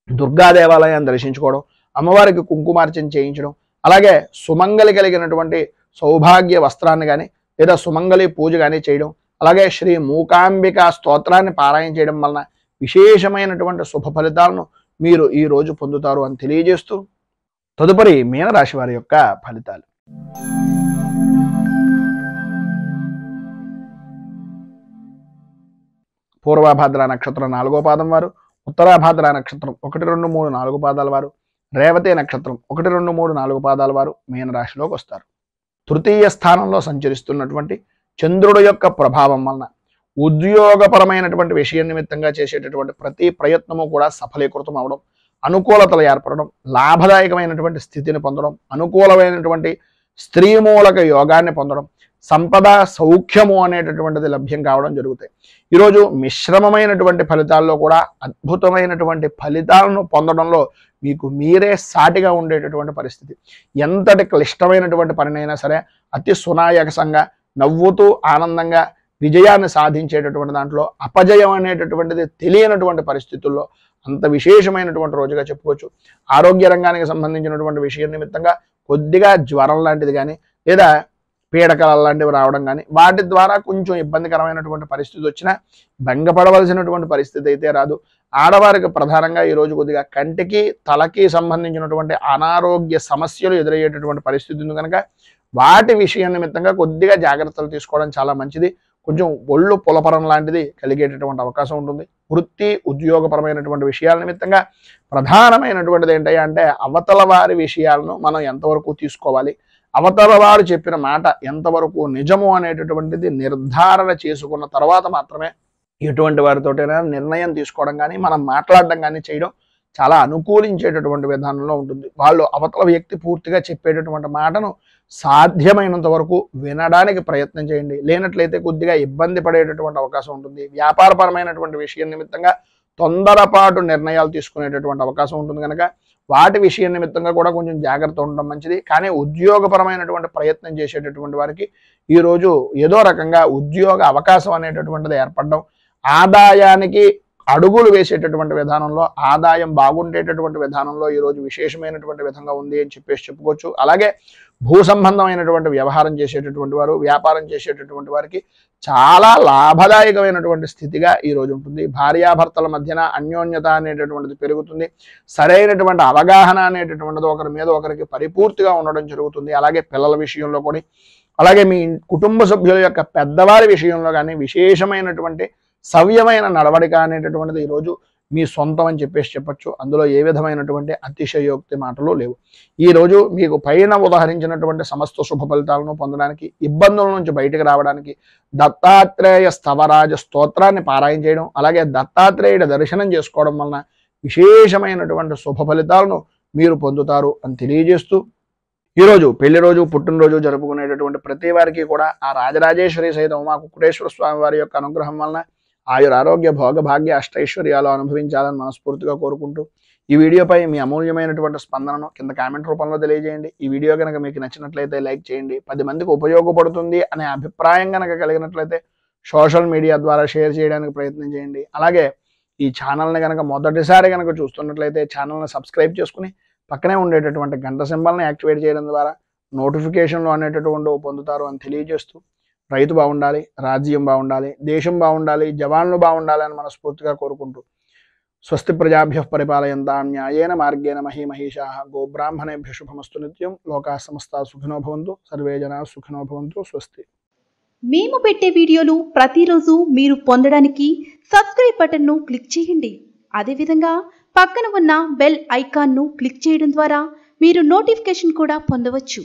దుర్గా దేవాలయాన్ని దర్శించుకోవడం, అమ్మవారికి కుంకుమార్చన చేయించడం, అలాగే సుమంగలి కలిగినటువంటి సౌభాగ్య వస్త్రాన్ని కానీ లేదా సుమంగళి పూజ కానీ చేయడం, అలాగే శ్రీ మూకాంబిక స్తోత్రాన్ని పారాయణ చేయడం వలన విశేషమైనటువంటి శుభ ఫలితాలను మీరు ఈ రోజు పొందుతారు అని తెలియజేస్తూ తదుపరి మీనరాశి వారి యొక్క ఫలితాలు. పూర్వభాద్ర నక్షత్రం 4వ పాదం వారు, ఉత్తరాభాద్ర నక్షత్రం 1, 2, 3, 4 పాదాల వారు, రేవతి నక్షత్రం 1, 2, 3, 4 పాదాల వారు మీనరాశిలోకి వస్తారు. తృతీయ స్థానంలో సంచరిస్తున్నటువంటి చంద్రుడు యొక్క ప్రభావం వలన ఉద్యోగపరమైనటువంటి విషయం నిమిత్తంగా చేసేటటువంటి ప్రతి ప్రయత్నము కూడా సఫలీకృతం అవడం, అనుకూలతలు ఏర్పడడం, లాభదాయకమైనటువంటి స్థితిని పొందడం, అనుకూలమైనటువంటి స్త్రీమూలక యోగాన్ని పొందడం, సంపద సౌఖ్యము అనేటటువంటిది లభ్యం కావడం జరుగుతాయి. ఈరోజు మిశ్రమమైనటువంటి ఫలితాల్లో కూడా అద్భుతమైనటువంటి ఫలితాలను పొందడంలో మీకు మీరే సాటిగా ఉండేటటువంటి పరిస్థితి. ఎంతటి క్లిష్టమైనటువంటి పనినైనా సరే అతి సునాయాసంగా నవ్వుతూ ఆనందంగా విజయాన్ని సాధించేటటువంటి దాంట్లో అపజయం అనేటటువంటిది తెలియనటువంటి పరిస్థితుల్లో అంత విశేషమైనటువంటి రోజుగా చెప్పుకోవచ్చు. ఆరోగ్య రంగానికి సంబంధించినటువంటి విషయం నిమిత్తంగా కొద్దిగా జ్వరం లాంటిది కానీ లేదా పీడకలలు లాంటివి రావడం కానీ వాటి ద్వారా కొంచెం ఇబ్బందికరమైనటువంటి పరిస్థితి వచ్చినా భంగపడవలసినటువంటి పరిస్థితి అయితే రాదు. ఆడవారికి ప్రధానంగా ఈరోజు కొద్దిగా కంటికి తలకి సంబంధించినటువంటి అనారోగ్య సమస్యలు ఎదురయ్యేటటువంటి పరిస్థితి ఉంది కనుక వాటి విషయం నిమిత్తంగా కొద్దిగా జాగ్రత్తలు తీసుకోవడం చాలా మంచిది. కొంచెం ఒళ్ళు పులపరం లాంటిది కలిగేటటువంటి అవకాశం ఉంటుంది. వృత్తి ఉద్యోగపరమైనటువంటి విషయాల నిమిత్తంగా ప్రధానమైనటువంటిది ఏంటంటే అవతల వారి విషయాలను మనం ఎంతవరకు తీసుకోవాలి, అవతల వారు చెప్పిన మాట ఎంతవరకు నిజము అనేటటువంటిది నిర్ధారణ చేసుకున్న తర్వాత మాత్రమే ఎటువంటి వారితోటైనా నిర్ణయం తీసుకోవడం కానీ మనం మాట్లాడడం కానీ చేయడం చాలా అనుకూలించేటటువంటి విధానంలో ఉంటుంది. వాళ్ళు అవతల వ్యక్తి పూర్తిగా చెప్పేటటువంటి మాటను సాధ్యమైనంత వరకు వినడానికి ప్రయత్నం చేయండి. లేనట్లయితే కొద్దిగా ఇబ్బంది పడేటటువంటి అవకాశం ఉంటుంది. వ్యాపారపరమైనటువంటి విషయం నిమిత్తంగా తొందరపాటు నిర్ణయాలు తీసుకునేటటువంటి అవకాశం ఉంటుంది కనుక వాటి విషయం నిమిత్తంగా కూడా కొంచెం జాగ్రత్త ఉండడం మంచిది. కానీ ఉద్యోగపరమైనటువంటి ప్రయత్నం చేసేటటువంటి వారికి ఈరోజు ఏదో రకంగా ఉద్యోగ అవకాశం అనేటటువంటిది ఏర్పడడం, ఆదాయానికి అడుగులు వేసేటటువంటి విధానంలో ఆదాయం బాగుండేటటువంటి విధానంలో ఈరోజు విశేషమైనటువంటి విధంగా ఉంది అని చెప్పుకోవచ్చు. అలాగే భూ సంబంధమైనటువంటి వ్యవహారం చేసేటటువంటి వారు, వ్యాపారం చేసేటటువంటి వారికి చాలా లాభదాయకమైనటువంటి స్థితిగా ఈరోజు ఉంటుంది. భార్యాభర్తల మధ్యన అన్యోన్యత అనేటటువంటిది పెరుగుతుంది. సరైనటువంటి అవగాహన అనేటటువంటిది ఒకరి మీద ఒకరికి పరిపూర్తిగా ఉండడం జరుగుతుంది. అలాగే పిల్లల విషయంలో కూడా, అలాగే మీ కుటుంబ సభ్యుల యొక్క పెద్దవారి విషయంలో కానీ విశేషమైనటువంటి సవ్యమైన నడవడిక అనేటటువంటిది ఈరోజు మీ సొంతం అని చెప్పొచ్చు. అందులో ఏ విధమైనటువంటి అతిశయోక్తి మాటలు లేవు. ఈరోజు మీకు పైన ఉదాహరించినటువంటి సమస్త శుభ ఫలితాలను పొందడానికి, ఇబ్బందుల నుంచి బయటకు రావడానికి దత్తాత్రేయ స్థవరాజ స్తోత్రాన్ని పారాయణ చేయడం, అలాగే దత్తాత్రేయుడి దర్శనం చేసుకోవడం వలన విశేషమైనటువంటి శుభ ఫలితాలను మీరు పొందుతారు అని తెలియజేస్తూ, ఈరోజు పెళ్లి రోజు, పుట్టినరోజు జరుపుకునేటటువంటి ప్రతి వారికి కూడా ఆ రాజరాజేశ్వరి సహిత ఉమా కుక్కుటేశ్వర స్వామి వారి యొక్క అనుగ్రహం వలన ఆయుర ఆరోగ్య భోగ భాగ్య అష్టైశ్వర్యాలు అనుభవించాలని మనస్ఫూర్తిగా కోరుకుంటూ ఈ వీడియోపై మీ అమూల్యమైనటువంటి స్పందనను కింద కామెంట్ రూపంలో తెలియజేయండి. ఈ వీడియో కనుక మీకు నచ్చినట్లయితే లైక్ చేయండి. 10 మందికి ఉపయోగపడుతుంది అనే అభిప్రాయం కనుక కలిగినట్లయితే సోషల్ మీడియా ద్వారా షేర్ చేయడానికి ప్రయత్నం చేయండి. అలాగే ఈ ఛానల్ని కనుక మొదటిసారి కనుక చూస్తున్నట్లయితే ఛానల్ని సబ్స్క్రైబ్ చేసుకుని పక్కనే ఉండేటటువంటి గంట సింబల్ని యాక్టివేట్ చేయడం ద్వారా నోటిఫికేషన్లు అనేటటువంటి పొందుతారు అని తెలియజేస్తూ, రైతు బాగుండాలి, రాజ్యం బాగుండాలి, దేశం బాగుండాలి, జవాన్లు బాగుండాలి అని మనస్ఫూర్తిగా కోరుకుంటూ స్వస్తి ప్రజాభ్యః పరిపాలయంతాం న్యాయేన మార్గేణ మహీమహీషాః గోబ్రాహ్మణేభ్యః శుభమస్తు నిత్యం. లోకాః సమస్తాః సుఖినో భవంతు. సర్వే జనాః సుఖినో భవంతు. స్వస్తి. మేము పెట్టే వీడియోలు ప్రతిరోజు మీరు పొందడానికి సబ్స్క్రైబ్ బటన్ను క్లిక్ చేయండి. అదేవిధంగా పక్కన ఉన్న బెల్ ఐకాన్ను క్లిక్ చేయడం ద్వారా మీరు నోటిఫికేషన్ కూడా పొందవచ్చు.